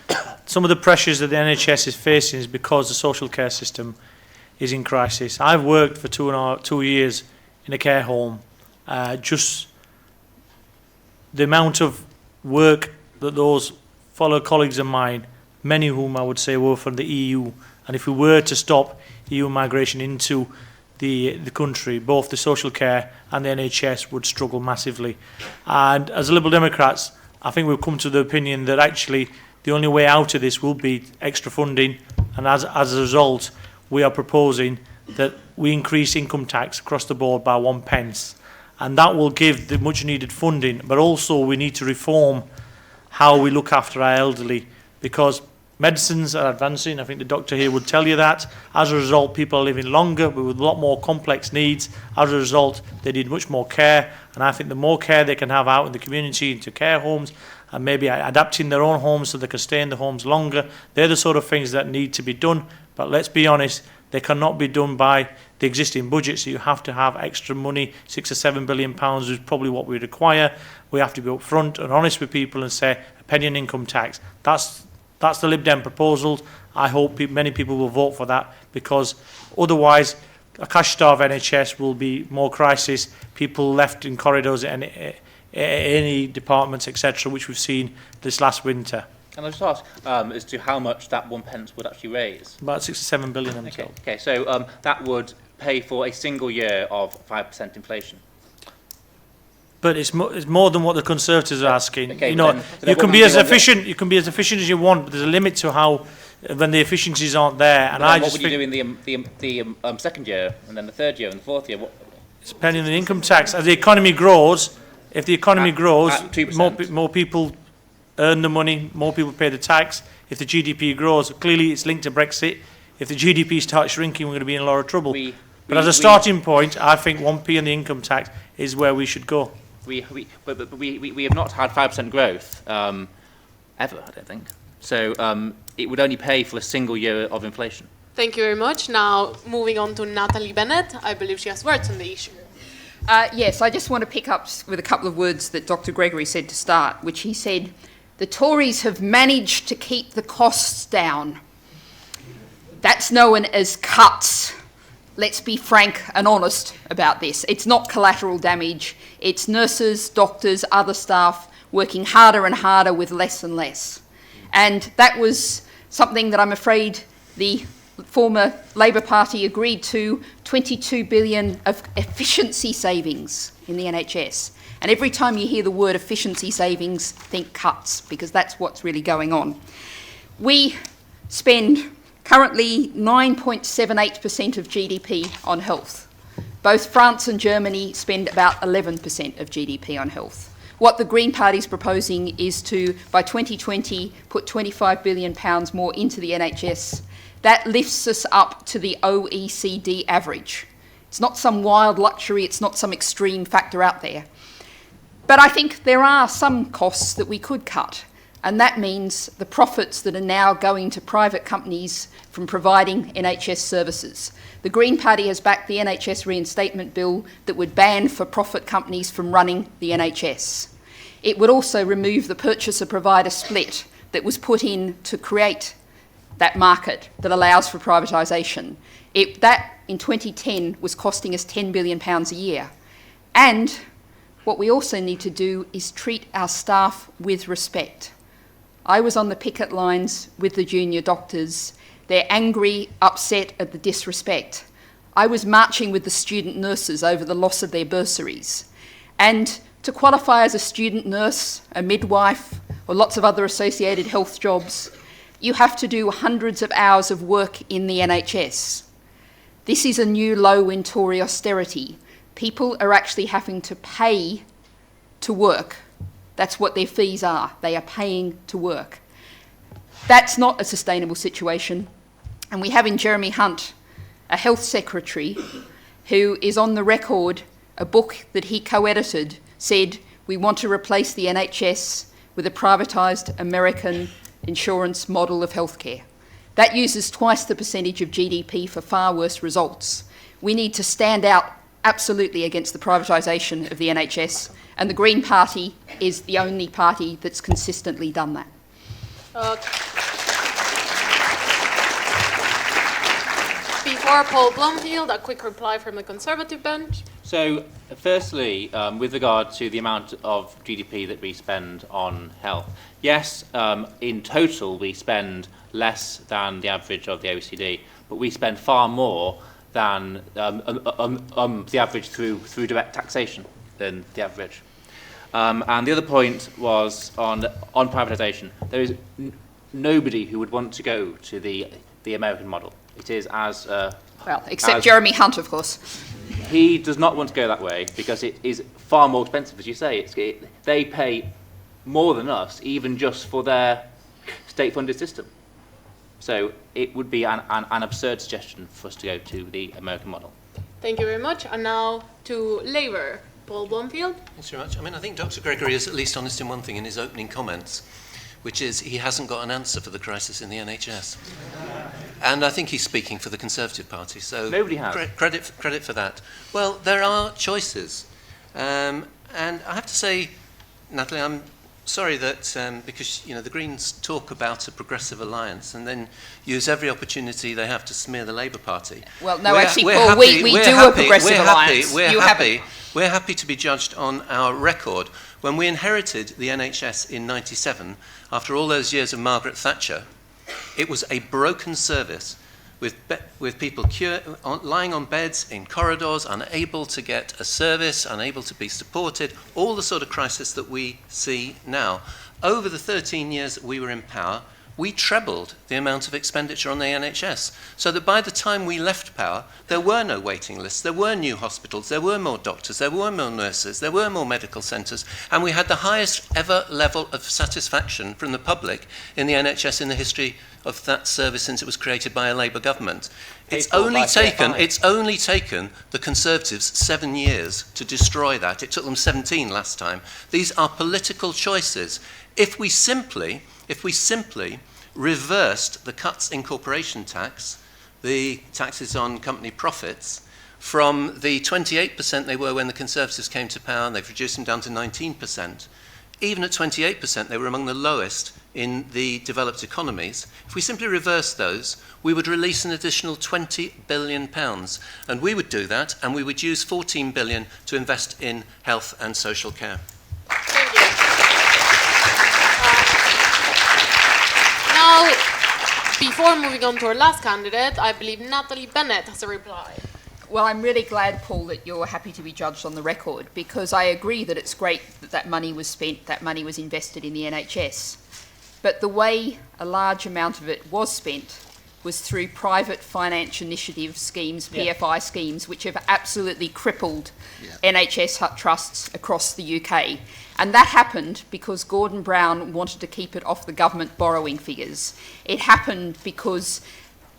some of the pressures that the NHS is facing is because the social care system is in crisis. I've worked for 2 years in a care home. Just the amount of work that those fellow colleagues of mine, many of whom I would say were from the EU, and if we were to stop EU migration into the country, both the social care and the NHS would struggle massively. And as Liberal Democrats, I think we've come to the opinion that actually the only way out of this will be extra funding, and as a result, we are proposing that we increase income tax across the board by 1 pence, and that will give the much needed funding. But also we need to reform how we look after our elderly, because medicines are advancing. I think the doctor here would tell you that. As a result, people are living longer but with a lot more complex needs. As a result, they need much more care, and I think the more care they can have out in the community, into care homes, and maybe adapting their own homes so they can stay in the homes longer, they're the sort of things that need to be done. But let's be honest, they cannot be done by the existing budget, so you have to have extra money. £6 or £7 billion is probably what we require. We have to be upfront and honest with people and say a penny on income tax. That's the Lib Dem proposal. I hope many people will vote for that, because otherwise a cash-starved NHS will be more crisis, people left in corridors and any departments, etc., which we've seen this last winter. Can I just ask as to how much that 1 pence would actually raise? About 6 or £7 billion, I'm Okay, told. okay, so that would pay for a single year of 5% inflation. But it's more than what the Conservatives are asking. Okay, you know, then you can what be would as you want efficient. You can be as efficient as you want, but there's a limit to how when the efficiencies aren't there. And I what just would you think do in the second year, and then the third year, and the fourth year? it's depending on the income tax. As the economy grows, if the economy grows, at 2%. more people earn the money, more people pay the tax. If the GDP grows, clearly it's linked to Brexit. If the GDP starts shrinking, we're going to be in a lot of trouble. But as a starting point, I think 1p on the income tax is where we should go. We have not had 5% growth ever, I don't think. So it would only pay for a single year of inflation. Thank you very much. Now, moving on to Natalie Bennett. I believe she has words on the issue. Yes, I just want to pick up with a couple of words that Dr. Gregory said to start, which he said, the Tories have managed to keep the costs down. That's known as cuts. Let's be frank and honest about this. It's not collateral damage. It's nurses, doctors, other staff working harder and harder with less and less. And that was something that I'm afraid the former Labour Party agreed to, 22 billion of efficiency savings in the NHS. And every time you hear the word efficiency savings, think cuts, because that's what's really going on. We spend currently 9.78% of GDP on health. Both France and Germany spend about 11% of GDP on health. What the Green Party is proposing is to, by 2020, put £25 billion more into the NHS. That lifts us up to the OECD average. It's not some wild luxury, it's not some extreme factor out there. But I think there are some costs that we could cut, and that means the profits that are now going to private companies from providing NHS services. The Green Party has backed the NHS reinstatement bill that would ban for-profit companies from running the NHS. It would also remove the purchaser-provider split that was put in to create that market that allows for privatisation. That, in 2010, was costing us £10 billion a year. And what we also need to do is treat our staff with respect. I was on the picket lines with the junior doctors. They're angry, upset at the disrespect. I was marching with the student nurses over the loss of their bursaries. And to qualify as a student nurse, a midwife, or lots of other associated health jobs, you have to do hundreds of hours of work in the NHS. This is a new low in Tory austerity. People are actually having to pay to work. That's what their fees are. They are paying to work. That's not a sustainable situation. And we have in Jeremy Hunt a health secretary who is on the record, a book that he co-edited said, we want to replace the NHS with a privatised American insurance model of healthcare. That uses twice the percentage of GDP for far worse results. We need to stand out absolutely against the privatisation of the NHS, and the Green Party is the only party that's consistently done that. Before Paul Blomfield, a quick reply from the Conservative bench. So, firstly, with regard to the amount of GDP that we spend on health, yes, in total we spend less than the average of the OECD, but we spend far more than the average through direct taxation than the average. And the other point was on privatisation. There is nobody who would want to go to the American model. It is as Well, except Jeremy Hunt, of course. he does not want to go that way because it is far more expensive, as you say. They pay more than us, even just for their state-funded system. So it would be an absurd suggestion for us to go to the American model. Thank you very much. And now to Labour, Paul Blomfield. Thanks very much. I mean, I think Dr. Gregory is at least honest in one thing in his opening comments, which is he hasn't got an answer for the crisis in the NHS. And I think he's speaking for the Conservative Party, so Nobody has. Credit for that. Well, there are choices. And I have to say, Natalie, I'm sorry that because the Greens talk about a progressive alliance and then use every opportunity they have to smear the Labour Party. Well, no, Paul, we do a progressive alliance. We're happy to be judged on our record. When we inherited the NHS in '97, after all those years of Margaret Thatcher, it was a broken service with people lying on beds in corridors, unable to get a service, unable to be supported, all the sort of crisis that we see now. Over the 13 years that we were in power, we trebled the amount of expenditure on the NHS, so that by the time we left power, there were no waiting lists, there were new hospitals, there were more doctors, there were more nurses, there were more medical centres, and we had the highest ever level of satisfaction from the public in the NHS in the history of that service since it was created by a Labour government. It's only taken the Conservatives 7 years to destroy that. It took them 17 last time. These are political choices. If we simply reversed the cuts in corporation tax, the taxes on company profits, from the 28% they were when the Conservatives came to power, and they've reduced them down to 19%. Even at 28%, they were among the lowest in the developed economies. If we simply reversed those, we would release an additional £20 billion. And we would do that, and we would use £14 billion to invest in health and social care. Thank you. Now, before moving on to our last candidate, I believe Natalie Bennett has a reply. Well, I'm really glad, Paul, that you're happy to be judged on the record, because I agree that it's great that that money was spent, that money was invested in the NHS. But the way a large amount of it was spent was through private finance initiative schemes, PFI schemes, which have absolutely crippled NHS trusts across the UK. And that happened because Gordon Brown wanted to keep it off the government borrowing figures. It happened because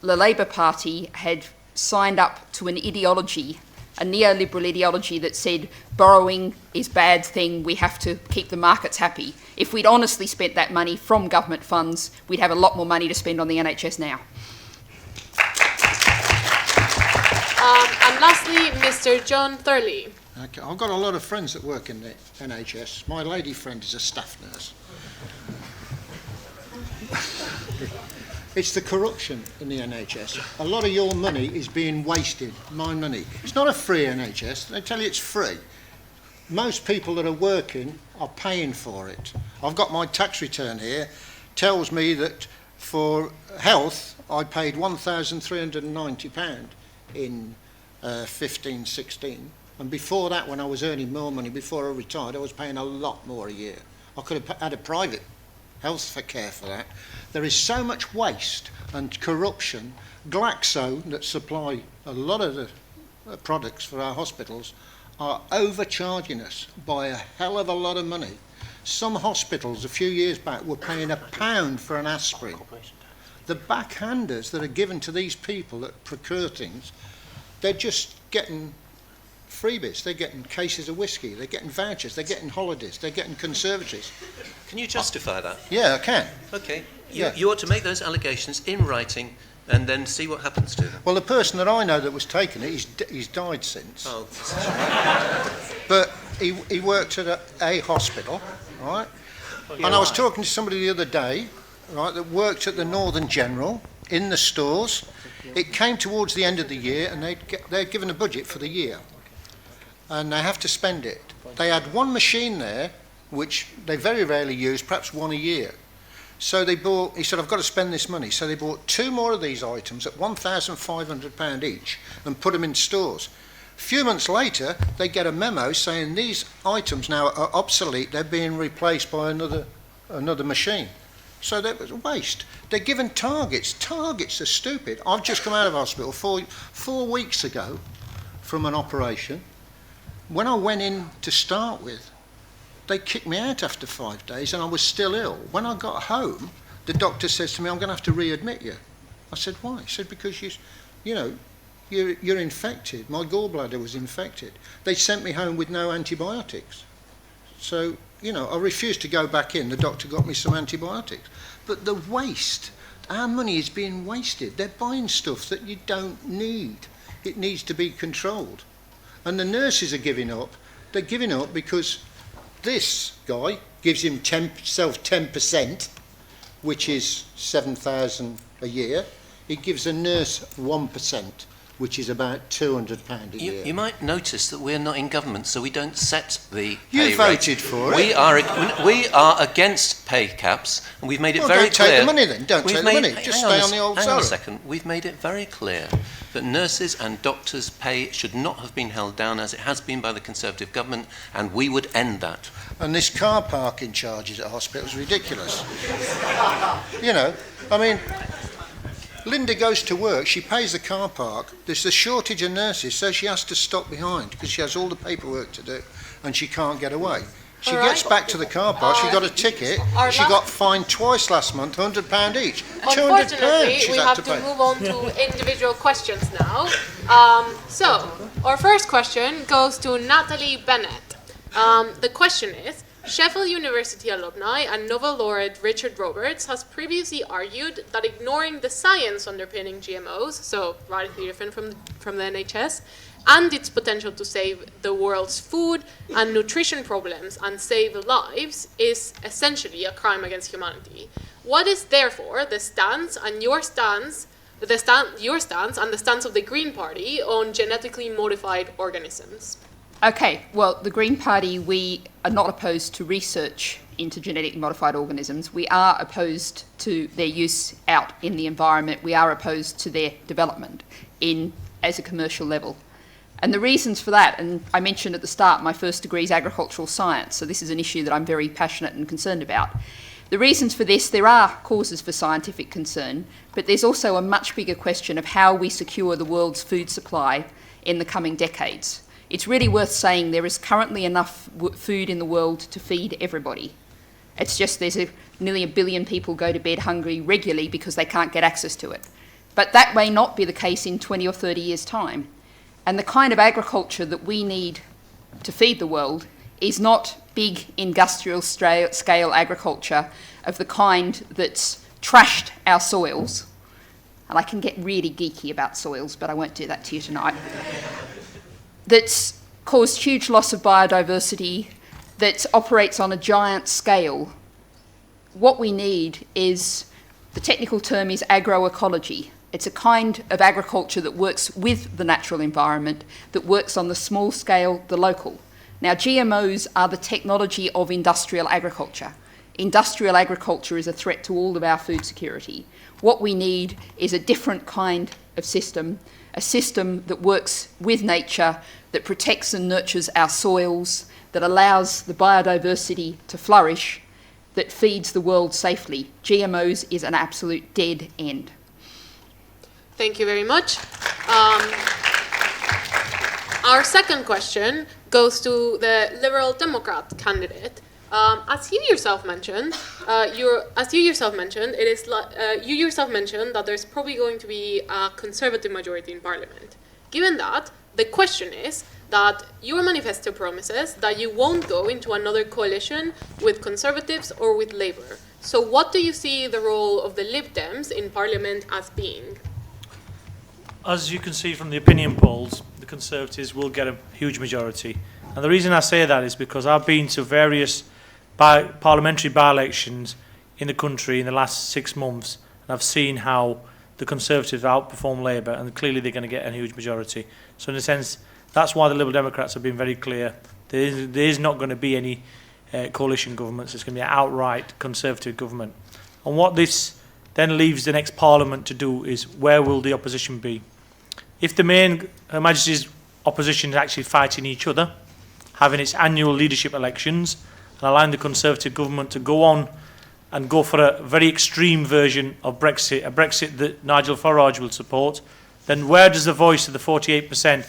the Labour Party had signed up to an ideology, a neoliberal ideology that said borrowing is a bad thing, we have to keep the markets happy. If we'd honestly spent that money from government funds, we'd have a lot more money to spend on the NHS now. And lastly, Mr. John Thurley. Okay, I've got a lot of friends that work in the NHS. My lady friend is a staff nurse. It's the corruption in the NHS. A lot of your money is being wasted, my money. It's not a free NHS. They tell you it's free. Most people that are working are paying for it. I've got my tax return here. Tells me that for health, I paid £1,390 in 15-16. And before that, when I was earning more money, before I retired, I was paying a lot more a year. I could have had a private health care for that. There is so much waste and corruption. Glaxo, that supply a lot of the products for our hospitals, are overcharging us by a hell of a lot of money. Some hospitals a few years back were paying £1 for an aspirin. The backhanders that are given to these people that procure things, they're just getting freebies. They're getting cases of whiskey, they're getting vouchers, they're getting holidays, they're getting conservatories. Can you justify that? Yeah, I can. Okay. You ought to make those allegations in writing and then see what happens to them. Well, the person that I know that was taking it, he's died since. Oh. But he worked at a hospital, right? And I was talking to somebody the other day, right, that worked at the Northern General in the stores. It came towards the end of the year, and they're given a budget for the year, and they have to spend it. They had one machine there, which they very rarely use, perhaps one a year. So they bought, he said, I've got to spend this money. So they bought 2 more of these items at £1,500 each and put them in stores. A few months later, they get a memo saying these items now are obsolete, they're being replaced by another machine. So that was a waste. They're given targets. Targets are stupid. I've just come out of hospital 4 weeks ago from an operation. When I went in to start with, they kicked me out after 5 days and I was still ill. When I got home, the doctor says to me, I'm going to have to readmit you. I said, why? He said, because you're infected. My gallbladder was infected. They sent me home with no antibiotics. So, I refused to go back in. The doctor got me some antibiotics. But the waste, our money is being wasted. They're buying stuff that you don't need. It needs to be controlled. And the nurses are giving up. They're giving up because this guy gives himself 10%, which is 7,000 a year. He gives a nurse 1%, which is about £200 a year. You might notice that we're not in government, so we don't set the You pay voted rate. for it. We are against pay caps, and we've made it very don't clear. take the money then. Don't take the money. Just stay on the old Hang on a salary. second. We've made it very clear that nurses and doctors' pay should not have been held down as it has been by the Conservative government, and we would end that. And this car parking charges at hospitals is ridiculous. Linda goes to work, she pays the car park, there's a shortage of nurses, so she has to stop behind because she has all the paperwork to do and she can't get away. She gets back to the car park, she got a ticket, she got fined twice last month, £100 each. Unfortunately, she's we had have to to pay. move on to individual questions now. So, our first question goes to Natalie Bennett. The question is, Sheffield University alumni and Nobel laureate Richard Roberts has previously argued that ignoring the science underpinning GMOs, so radically different from the NHS, and its potential to save the world's food and nutrition problems and save lives is essentially a crime against humanity. What is therefore the stance and your stance and the stance of the Green Party on genetically modified organisms? Okay, well, the Green Party, we are not opposed to research into genetically modified organisms. We are opposed to their use out in the environment. We are opposed to their development as a commercial level. And the reasons for that, and I mentioned at the start, my first degree is agricultural science, so this is an issue that I'm very passionate and concerned about. The reasons for this, there are causes for scientific concern, but there's also a much bigger question of how we secure the world's food supply in the coming decades. It's really worth saying there is currently enough food in the world to feed everybody. It's just nearly 1 billion people go to bed hungry regularly because they can't get access to it. But that may not be the case in 20 or 30 years' time. And the kind of agriculture that we need to feed the world is not big industrial scale agriculture of the kind that's trashed our soils. And I can get really geeky about soils, but I won't do that to you tonight. That's caused huge loss of biodiversity, that operates on a giant scale. What we need is, the technical term is agroecology. It's a kind of agriculture that works with the natural environment, that works on the small scale, the local. Now, GMOs are the technology of industrial agriculture. Industrial agriculture is a threat to all of our food security. What we need is a different kind of system, a system that works with nature, that protects and nurtures our soils, that allows the biodiversity to flourish, that feeds the world safely. GMOs is an absolute dead end. Thank you very much. Our second question goes to the Liberal Democrat candidate. As you yourself mentioned, you yourself mentioned that there's probably going to be a Conservative majority in Parliament. Given that, the question is that your manifesto promises that you won't go into another coalition with Conservatives or with Labour. So what do you see the role of the Lib Dems in Parliament as being? As you can see from the opinion polls, the Conservatives will get a huge majority. And the reason I say that is because I've been to various parliamentary by-elections in the country in the last 6 months, and I've seen how the Conservatives outperform Labour, and clearly they're going to get a huge majority. So in a sense, that's why the Liberal Democrats have been very clear. There is not going to be any coalition governments. It's going to be an outright Conservative government. And what this then leaves the next Parliament to do is, where will the opposition be? If the main Her Majesty's opposition is actually fighting each other, having its annual leadership elections, and allowing the Conservative government to go on and go for a very extreme version of Brexit, a Brexit that Nigel Farage will support, then where does the voice of the 48%,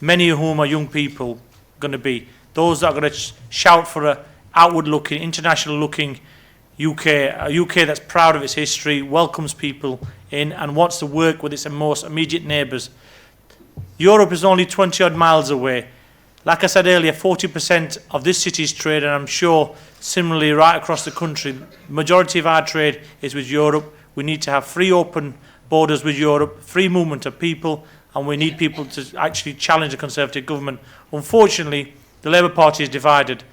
many of whom are young people, going to be? Those that are going to shout for a outward-looking, international-looking UK, a UK that's proud of its history, welcomes people in, and wants to work with its most immediate neighbours. Europe is only 20-odd miles away. Like I said earlier, 40% of this city's trade, and I'm sure similarly right across the country, the majority of our trade is with Europe. We need to have free, open borders with Europe, free movement of people, and we need people to actually challenge the Conservative government. Unfortunately, the Labour Party is divided.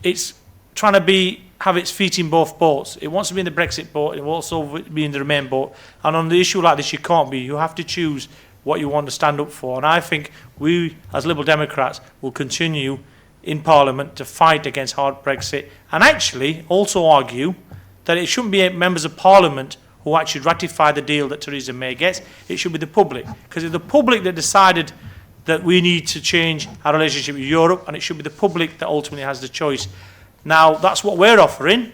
It's trying to have its feet in both boats. It wants to be in the Brexit boat, it will also be in the Remain boat. And on the issue like this, you can't be. You have to choose what you want to stand up for. And I think we, as Liberal Democrats, will continue in Parliament to fight against hard Brexit, and actually also argue that it shouldn't be members of Parliament who actually ratify the deal that Theresa May gets. It should be the public. Because it's the public that decided that we need to change our relationship with Europe, and it should be the public that ultimately has the choice. Now, that's what we're offering,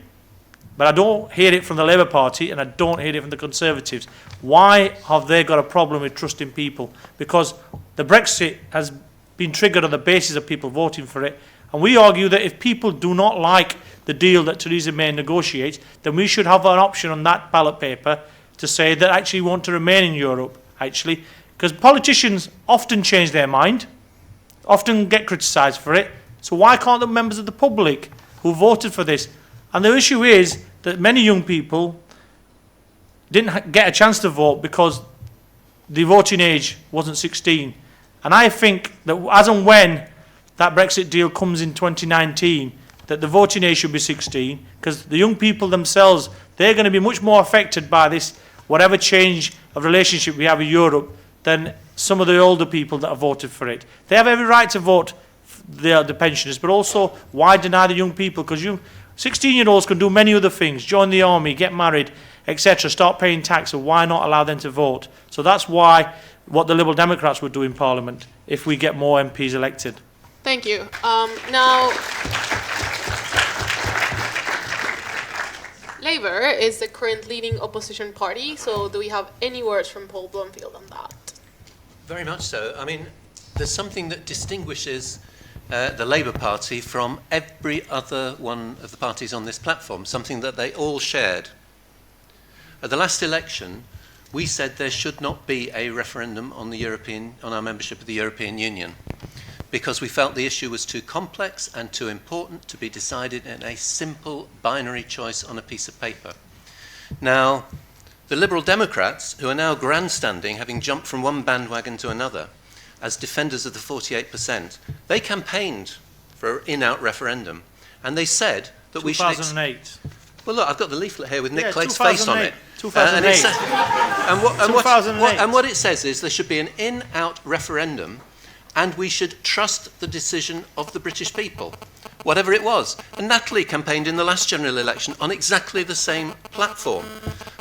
but I don't hear it from the Labour Party, and I don't hear it from the Conservatives. Why have they got a problem with trusting people? Because the Brexit has been triggered on the basis of people voting for it, and we argue that if people do not like the deal that Theresa May negotiates, then we should have an option on that ballot paper to say that actually we want to remain in Europe, actually. Because politicians often change their mind, often get criticised for it, so why can't the members of the public who voted for this? And the issue is that many young people didn't get a chance to vote because the voting age wasn't 16. And I think that as and when that Brexit deal comes in 2019, that the voting age should be 16, because the young people themselves, they're going to be much more affected by this, whatever change of relationship we have with Europe, than some of the older people that have voted for it. They have every right to vote, the pensioners, but also why deny the young people? Because 16-year-olds can do many other things, join the army, get married, etc., start paying tax, so why not allow them to vote? So that's why what the Liberal Democrats would do in Parliament if we get more MPs elected. Thank you. Now, Labour is the current leading opposition party, so do we have any words from Paul Blomfield on that? Very much so. I mean, there's something that distinguishes the Labour Party from every other one of the parties on this platform, something that they all shared. At the last election, we said there should not be a referendum on our membership of the European Union, because we felt the issue was too complex and too important to be decided in a simple binary choice on a piece of paper. Now, the Liberal Democrats, who are now grandstanding, having jumped from one bandwagon to another, as defenders of the 48%, they campaigned for an in-out referendum, and they said that we should... 2008. Well, look, I've got the leaflet here with Nick Clegg's face on it. 2008. And what it says is there should be an in-out referendum, and we should trust the decision of the British people, whatever it was. And Natalie campaigned in the last general election on exactly the same platform.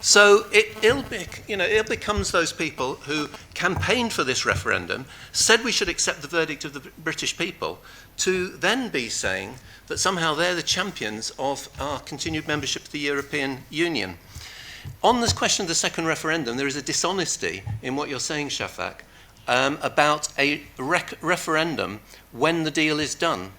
So it becomes those people who campaigned for this referendum, said we should accept the verdict of the British people, to then be saying that somehow they're the champions of our continued membership of the European Union. On this question of the second referendum, there is a dishonesty in what you're saying, Shaffaw, about a referendum when the deal is done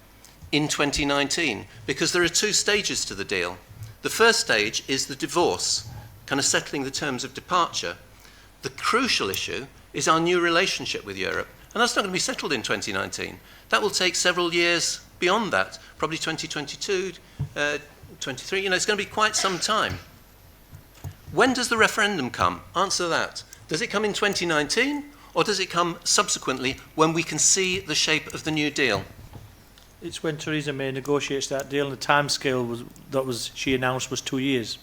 in 2019, because there are two stages to the deal. The first stage is the divorce, kind of settling the terms of departure. The crucial issue is our new relationship with Europe, and that's not going to be settled in 2019. That will take several years beyond that, probably 2022, 23, it's going to be quite some time. When does the referendum come? Answer that. Does it come in 2019, or does it come subsequently when we can see the shape of the new deal? It's when Theresa May negotiates that deal, and the timescale she announced was 2 years.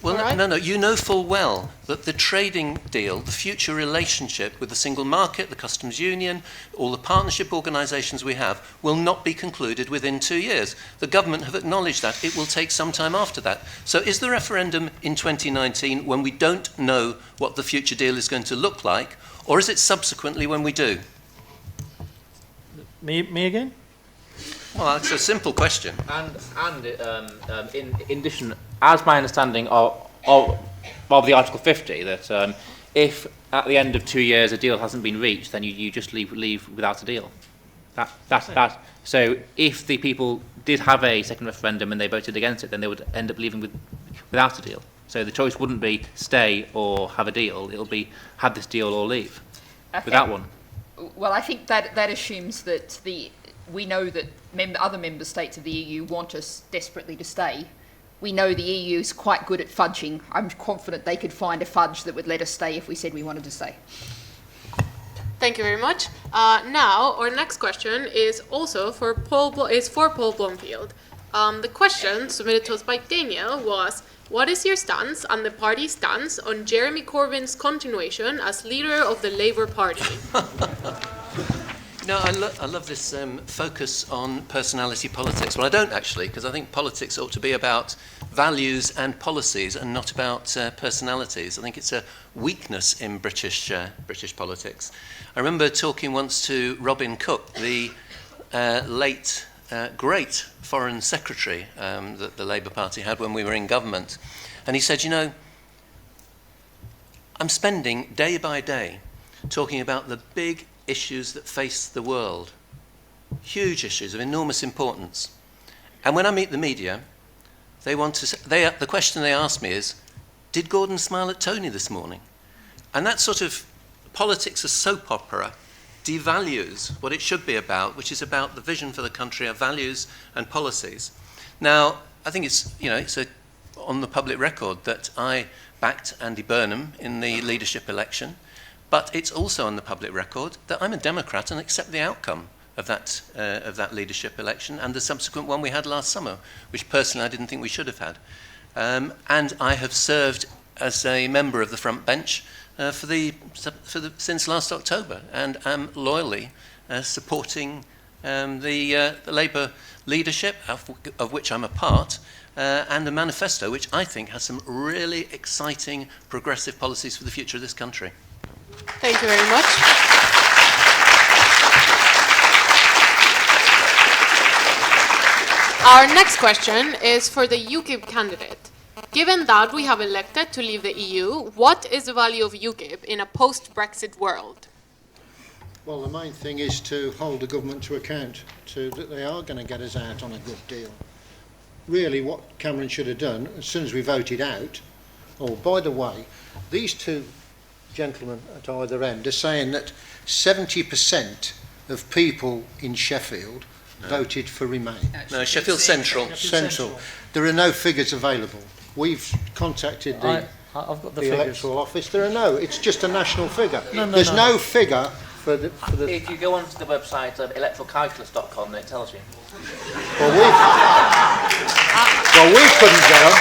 Well, All right. no, you know full well that the trading deal, the future relationship with the single market, the customs union, all the partnership organisations we have, will not be concluded within 2 years. The government have acknowledged that. It will take some time after that. So is the referendum in 2019 when we don't know what the future deal is going to look like, or is it subsequently when we do? Me again? Well, that's a simple question. And in addition, as my understanding of the Article 50, that if at the end of 2 years a deal hasn't been reached, then you just leave without a deal. That. So if the people did have a second referendum and they voted against it, then they would end up leaving without a deal. So the choice wouldn't be stay or have a deal. It'll be have this deal or leave without one. Well, I think that assumes that we know that other member states of the EU want us desperately to stay. We know the EU is quite good at fudging. I'm confident they could find a fudge that would let us stay if we said we wanted to stay. Thank you very much. Now, our next question is also for Paul Blomfield. The question submitted to us by Daniel was, what is your stance and the party's stance on Jeremy Corbyn's continuation as leader of the Labour Party? No, I love this focus on personality politics. Well, I don't actually, because I think politics ought to be about values and policies and not about personalities. I think it's a weakness in British politics. I remember talking once to Robin Cook, the late great Foreign Secretary that the Labour Party had when we were in government. And he said, you know, I'm spending day by day talking about the big issues that face the world, huge issues of enormous importance. And when I meet the media, the question they ask me is, did Gordon smile at Tony this morning? And that sort of politics as soap opera devalues what it should be about, which is about the vision for the country, our values and policies. Now, I think it's on the public record that I backed Andy Burnham in the leadership election. But it's also on the public record that I'm a Democrat and accept the outcome of that leadership election and the subsequent one we had last summer, which personally I didn't think we should have had. And I have served as a member of the front bench since last October, and am loyally supporting the Labour leadership, of which I'm a part, and a manifesto which I think has some really exciting progressive policies for the future of this country. Thank you very much. Our next question is for the UKIP candidate. Given that we have elected to leave the EU, what is the value of UKIP in a post-Brexit world? Well, the main thing is to hold the government to account, that they are going to get us out on a good deal. Really, what Cameron should have done, as soon as we voted out, by the way, these two gentlemen at either end are saying that 70% of people in Sheffield voted for Remain. No, Sheffield Central. Central. There are no figures available. We've contacted the I've got the electoral office. There are no. It's just a national figure. No, There's no figure for the. If you go onto the website of electoralcalculus.com, it tells you. Well, we couldn't go.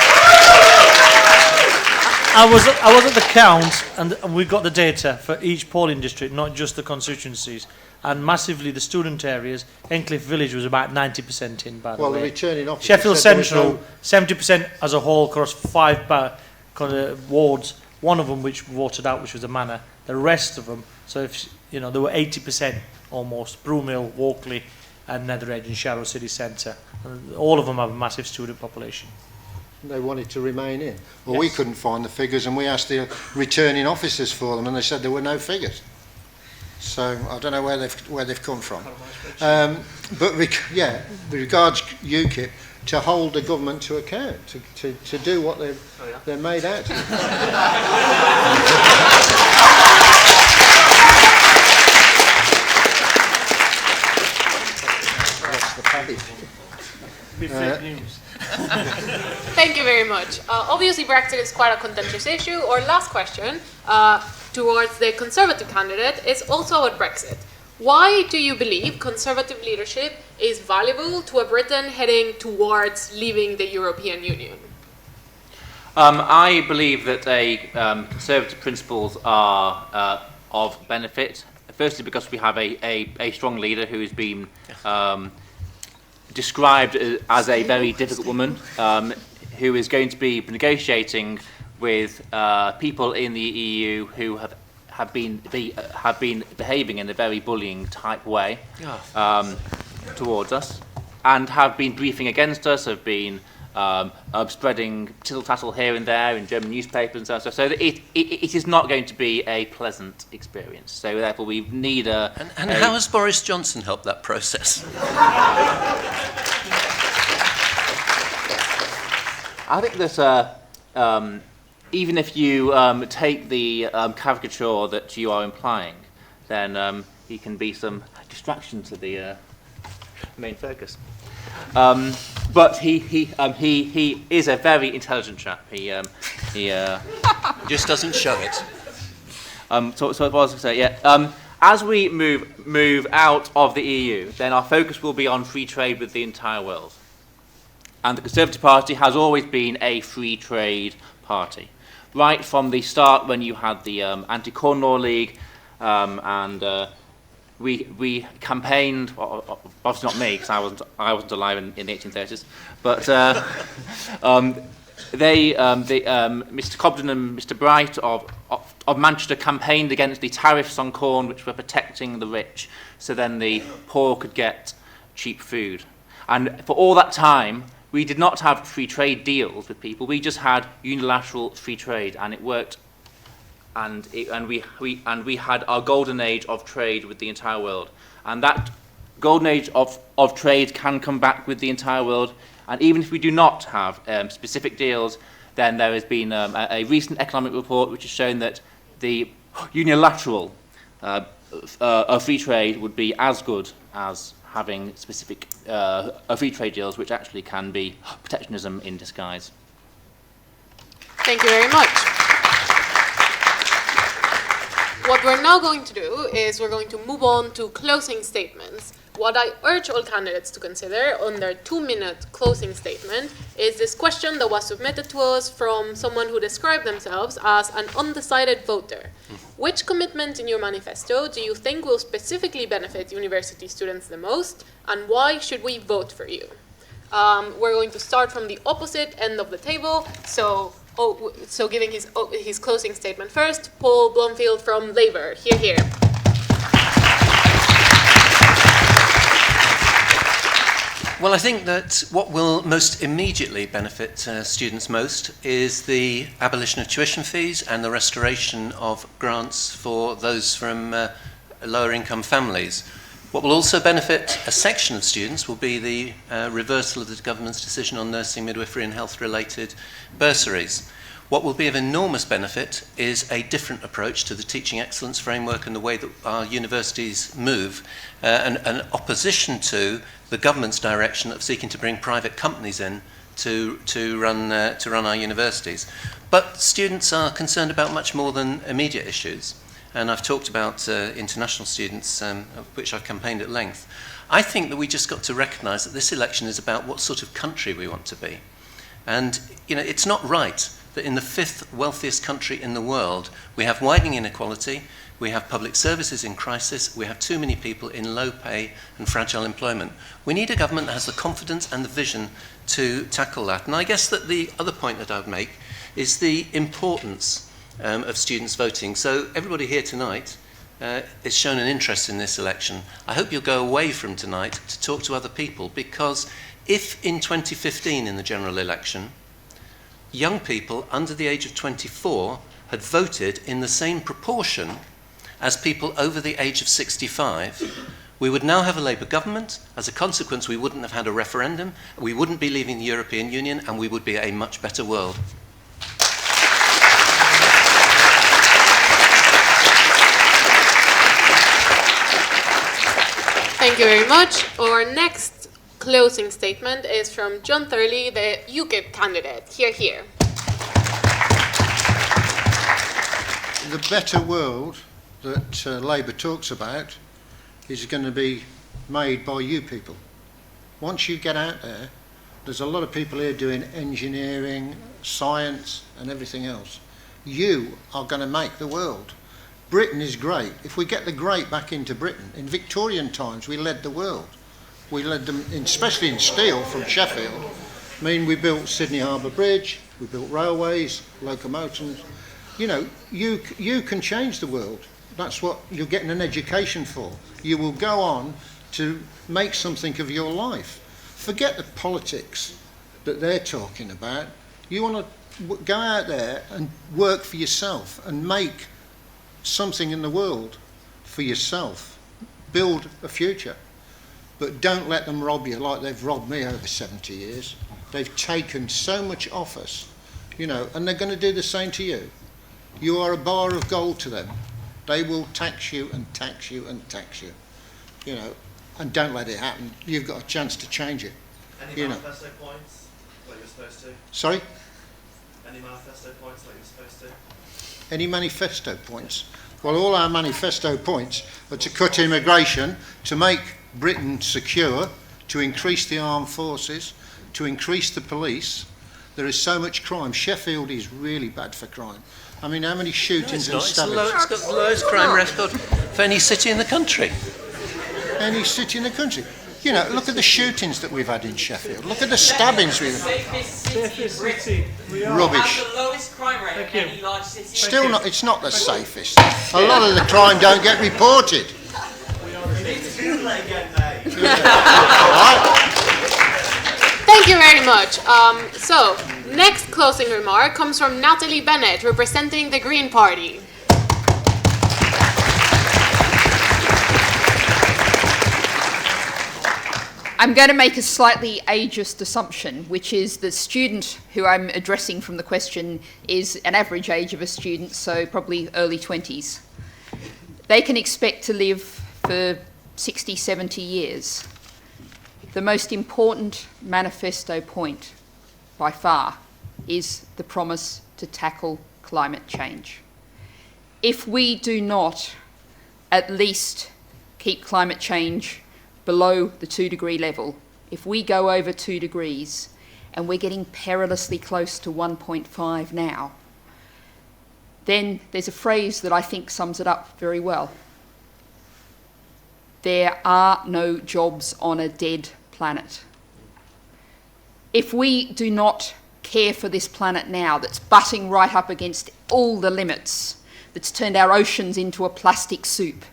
I was at the count, and we got the data for each polling district, not just the constituencies. And massively, the student areas, Encliffe Village was about 90% in, by the way. Well, the returning officer Sheffield said there was Central, no- 70% as a whole across 5 wards, one of them which voted out, which was the Manor. The rest of them, so if there were 80% almost, Broomhill, Walkley and Netheredge and Sharrow City Centre. All of them have a massive student population. They wanted to remain in. Well, we couldn't find the figures, and we asked the returning officers for them, and they said there were no figures. So I don't know where they've come from. But regards UKIP to hold the government to account, to do what they're made out to. What's the paddy? Fake news. Thank you very much. Obviously, Brexit is quite a contentious issue. Our last question towards the Conservative candidate is also about Brexit. Why do you believe Conservative leadership is valuable to a Britain heading towards leaving the European Union? I believe that Conservative principles are of benefit. Firstly, because we have a strong leader who has been described as a very difficult woman, who is going to be negotiating with people in the EU who have been behaving in a very bullying type way towards us, and have been briefing against us, have been spreading tittle-tattle here and there in German newspapers and so on. So that it is not going to be a pleasant experience. So therefore we need a... And how has Boris Johnson helped that process? I think that even if you take the caricature that you are implying, then he can be some distraction to the main focus. But he is a very intelligent chap. He Just doesn't show it. So what I was going to say, yeah. As we move out of the EU, then our focus will be on free trade with the entire world. And the Conservative Party has always been a free trade party. Right from the start, when you had the Anti-Corn Law League, and we campaigned, obviously not me, because I wasn't alive in the 1830s, but Mr. Cobden and Mr. Bright of Manchester campaigned against the tariffs on corn, which were protecting the rich, so then the poor could get cheap food. And for all that time, we did not have free trade deals with people. We just had unilateral free trade, and it worked. And we had our golden age of trade with the entire world. And that golden age of trade can come back with the entire world. And even if we do not have specific deals, then there has been a recent economic report which has shown that the unilateral free trade would be as good as having specific free trade deals, which actually can be protectionism in disguise. Thank you very much. What we're now going to do is we're going to move on to closing statements. What I urge all candidates to consider on their 2-minute closing statement is this question that was submitted to us from someone who described themselves as an undecided voter. Which commitment in your manifesto do you think will specifically benefit university students the most, and why should we vote for you? We're going to start from the opposite end of the table, so giving his closing statement first, Paul Blomfield from Labour. Here. Well, I think that what will most immediately benefit students most is the abolition of tuition fees and the restoration of grants for those from lower income families. What will also benefit a section of students will be the reversal of the government's decision on nursing, midwifery and health related bursaries. What will be of enormous benefit is a different approach to the teaching excellence framework and the way that our universities move, and an opposition to the government's direction of seeking to bring private companies in to run our universities. But students are concerned about much more than immediate issues, and I've talked about international students, of which I've campaigned at length. I think that we just got to recognise that this election is about what sort of country we want to be. And it's not right that in the 5th wealthiest country in the world, we have widening inequality, we have public services in crisis, we have too many people in low pay and fragile employment. We need a government that has the confidence and the vision to tackle that. And I guess that the other point that I would make is the importance of students voting. So everybody here tonight has shown an interest in this election. I hope you'll go away from tonight to talk to other people, because if in 2015 in the general election, young people under the age of 24 had voted in the same proportion as people over the age of 65, we would now have a Labour government. As a consequence, we wouldn't have had a referendum, we wouldn't be leaving the European Union, and we would be a much better world. Thank you very much. Our next closing statement is from John Thurley, the UKIP candidate. Here. The better world that Labour talks about is going to be made by you people. Once you get out there There's a lot of people here doing engineering, science and everything else. You are going to make the world. Britain is great. If we get the great back into Britain, in Victorian times we led the world. We led them, especially in steel from Sheffield. I mean, we built Sydney Harbour Bridge, we built railways, locomotives. You know, you can change the world. That's what you're getting an education for. You will go on to make something of your life. Forget the politics that they're talking about. You want to go out there and work for yourself and make something in the world for yourself. Build a future. But don't let them rob you like they've robbed me over 70 years. They've taken so much off us, you know, and they're going to do the same to you. You are a bar of gold to them. They will tax you and tax you and tax you, you know, and don't let it happen. You've got a chance to change it. Any manifesto points like you're supposed to? Sorry? Any manifesto points like you're supposed to? Any manifesto points? Well, all our manifesto points are to cut immigration, to make Britain secure, to increase the armed forces, to increase the police. There is so much crime. Sheffield is really bad for crime. I mean, how many shootings and stabbings? It's got the lowest crime record for any city in the country. Any city in the country. You know, look at the shootings that we've had in Sheffield. Look at the stabbings we've had. Safest city. We are. Rubbish. The lowest crime rate of any large city. Still not, it's not the safest. A lot of the crime don't get reported. Thank you very much. So, next closing remark comes from Natalie Bennett, representing the Green Party. I'm going to make a slightly ageist assumption, which is the student who I'm addressing from the question is an average age of a student, so probably early 20s. They can expect to live for 60, 70 years. The most important manifesto point, by far, is the promise to tackle climate change. If we do not at least keep climate change below the 2-degree level, if we go over 2 degrees, and we're getting perilously close to 1.5 now, then there's a phrase that I think sums it up very well. There are no jobs on a dead planet. If we do not care for this planet now, that's butting right up against all the limits, that's turned our oceans into a plastic soup,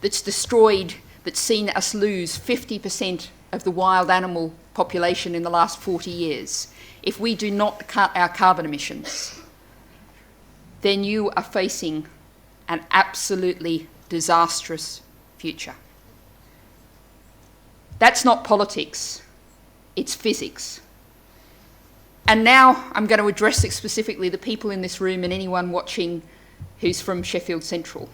that's destroyed, that's seen us lose 50% of the wild animal population in the last 40 years, if we do not cut our carbon emissions, then you are facing an absolutely disastrous future. That's not politics, it's physics. And now I'm going to address specifically the people in this room and anyone watching who's from Sheffield Central,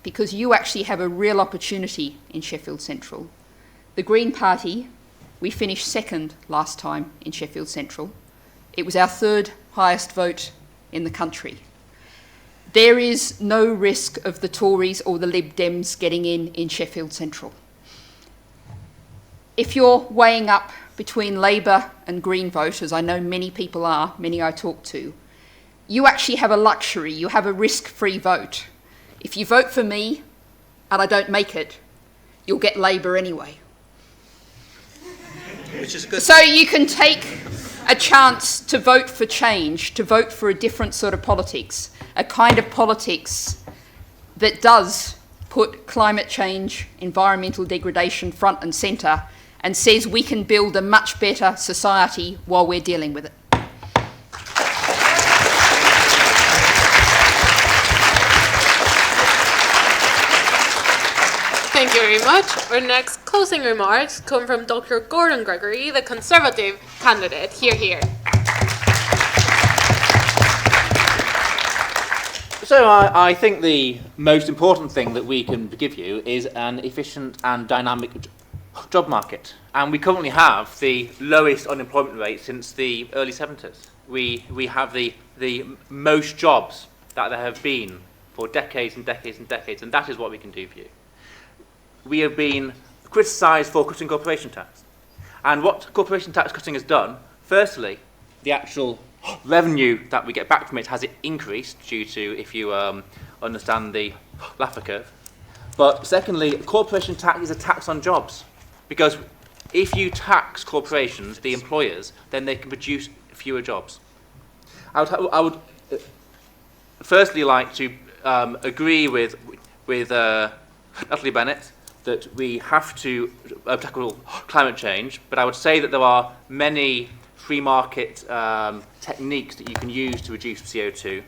because you actually have a real opportunity in Sheffield Central. The Green Party, we finished second last time in Sheffield Central. It was our third highest vote in the country. There is no risk of the Tories or the Lib Dems getting in Sheffield Central. If you're weighing up between Labour and Green voters, I know many people are, many I talk to, you actually have a luxury, you have a risk-free vote. If you vote for me and I don't make it, you'll get Labour anyway. Which is good. So you can take a chance to vote for change, to vote for a different sort of politics, a kind of politics that does put climate change, environmental degradation front and centre, and says we can build a much better society while we're dealing with it. Thank you very much. Our next closing remarks come from Dr. Gordon Gregory, the Conservative candidate. Hear, hear. So I think the most important thing that we can give you is an efficient and dynamic job market. And we currently have the lowest unemployment rate since the early 70s. We have the most jobs that there have been for decades and decades and decades, and that is what we can do for you. We have been criticised for cutting corporation tax. And what corporation tax cutting has done, firstly, the actual revenue that we get back from it has increased due to, if you understand the Laffer curve. But secondly, corporation tax is a tax on jobs, because if you tax corporations, the employers, then they can produce fewer jobs. I would firstly like to agree with Natalie Bennett that we have to tackle climate change, but I would say that there are many free market techniques that you can use to reduce CO2,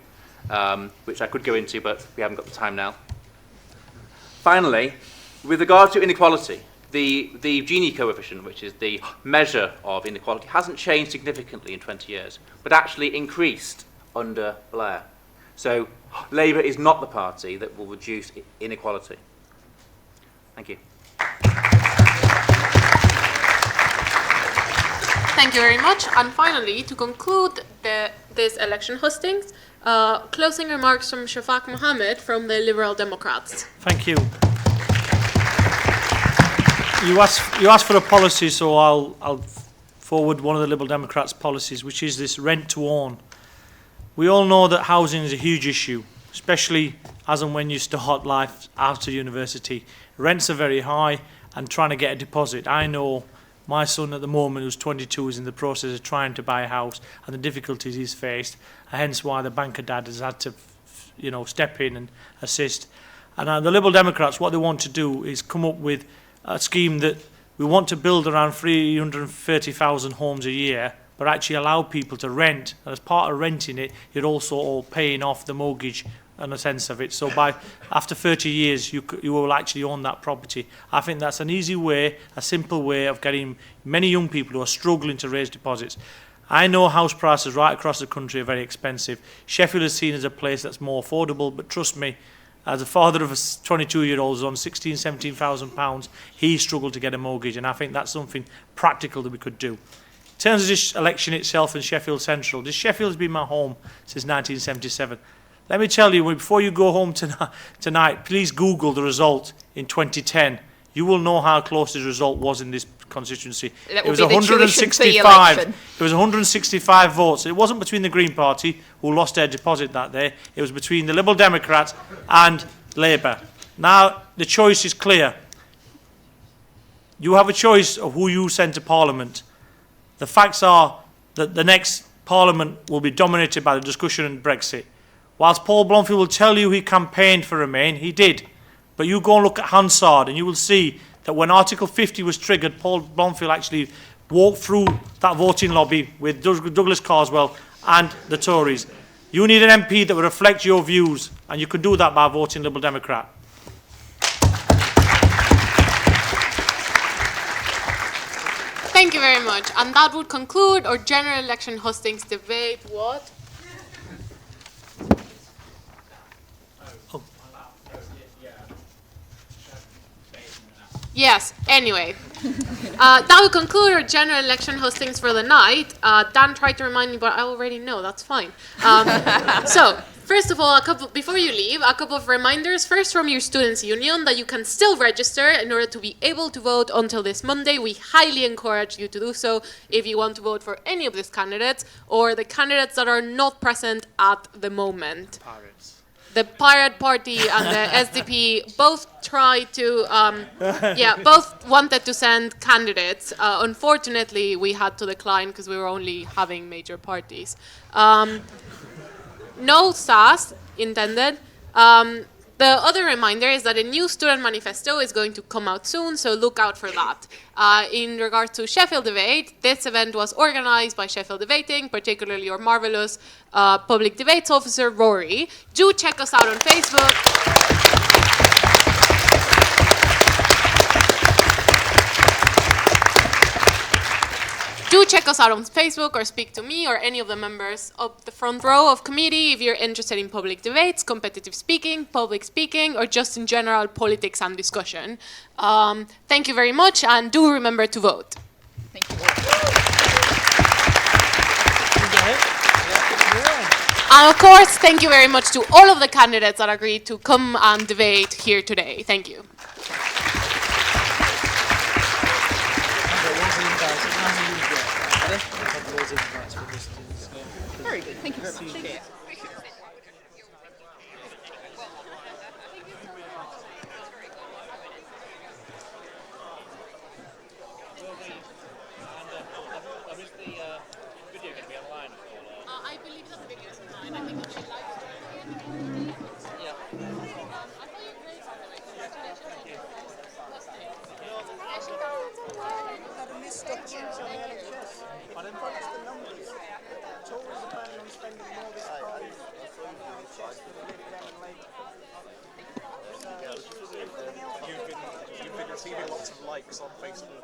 which I could go into, but we haven't got the time now. Finally, with regard to inequality, the Gini coefficient, which is the measure of inequality, hasn't changed significantly in 20 years, but actually increased under Blair. So Labour is not the party that will reduce inequality. Thank you. Thank you very much. And finally, to conclude this election hustings, closing remarks from Shaffaw Mohammed from the Liberal Democrats. Thank you. You asked for a policy, so I'll forward one of the Liberal Democrats' policies, which is this rent to own. We all know that housing is a huge issue, especially as and when you start life after university. Rents are very high, and trying to get a deposit. I know my son at the moment, who's 22, is in the process of trying to buy a house, and the difficulties he's faced, and hence why the banker dad has had to, step in and assist. And the Liberal Democrats, what they want to do is come up with a scheme that we want to build around 330,000 homes a year, but actually allow people to rent. And as part of renting it, you're also paying off the mortgage and a sense of it. So after 30 years, you will actually own that property. I think that's an easy way, a simple way of getting many young people who are struggling to raise deposits. I know house prices right across the country are very expensive. Sheffield is seen as a place that's more affordable, but trust me, as a father of a 22-year-old who's on £16,000, £17,000, he struggled to get a mortgage, and I think that's something practical that we could do. In terms of this election itself in Sheffield Central, Sheffield has been my home since 1977. Let me tell you, before you go home tonight, please Google the result in 2010. You will know how close the result was in this constituency. It was 165. It was 165 votes. It wasn't between the Green Party, who lost their deposit that day. It was between the Liberal Democrats and Labour. Now the choice is clear. You have a choice of who you send to Parliament. The facts are that the next Parliament will be dominated by the discussion on Brexit. Whilst Paul Blomfield will tell you he campaigned for Remain, he did. But you go and look at Hansard and you will see that when Article 50 was triggered, Paul Blomfield actually walked through that voting lobby with Douglas Carswell and the Tories. You need an MP that will reflect your views, and you can do that by voting Liberal Democrat. Thank you very much. And that would conclude our general election hustings debate. What? Yes, anyway. That will conclude our general election hostings for the night. Dan tried to remind me, but I already know, that's fine. So, first of all, before you leave, a couple of reminders. First, from your Students' Union, that you can still register in order to be able to vote until this Monday. We highly encourage you to do so if you want to vote for any of these candidates or the candidates that are not present at the moment. The Pirate Party and the SDP both tried to, both wanted to send candidates. Unfortunately, we had to decline because we were only having major parties. No SAS intended. The other reminder is that a new student manifesto is going to come out soon, so look out for that. In regard to Sheffield Debate, this event was organized by Sheffield Debating, particularly your marvelous public debates officer, Rory. Do check us out on Facebook. Do check us out on Facebook or speak to me or any of the members of the front row of committee if you're interested in public debates, competitive speaking, public speaking, or just in general politics and discussion. Thank you very much, and do remember to vote. Thank you. And of course, thank you very much to all of the candidates that agreed to come and debate here today. Thank you. Very good. Thank you very much. I believe that the video is online. I think it'll be live streamed. Yeah. I thought you were great, by the way. Congratulations on your first day. I didn't focus the numbers. Tories are planning on spending more this time. You've been receiving lots of likes on Facebook.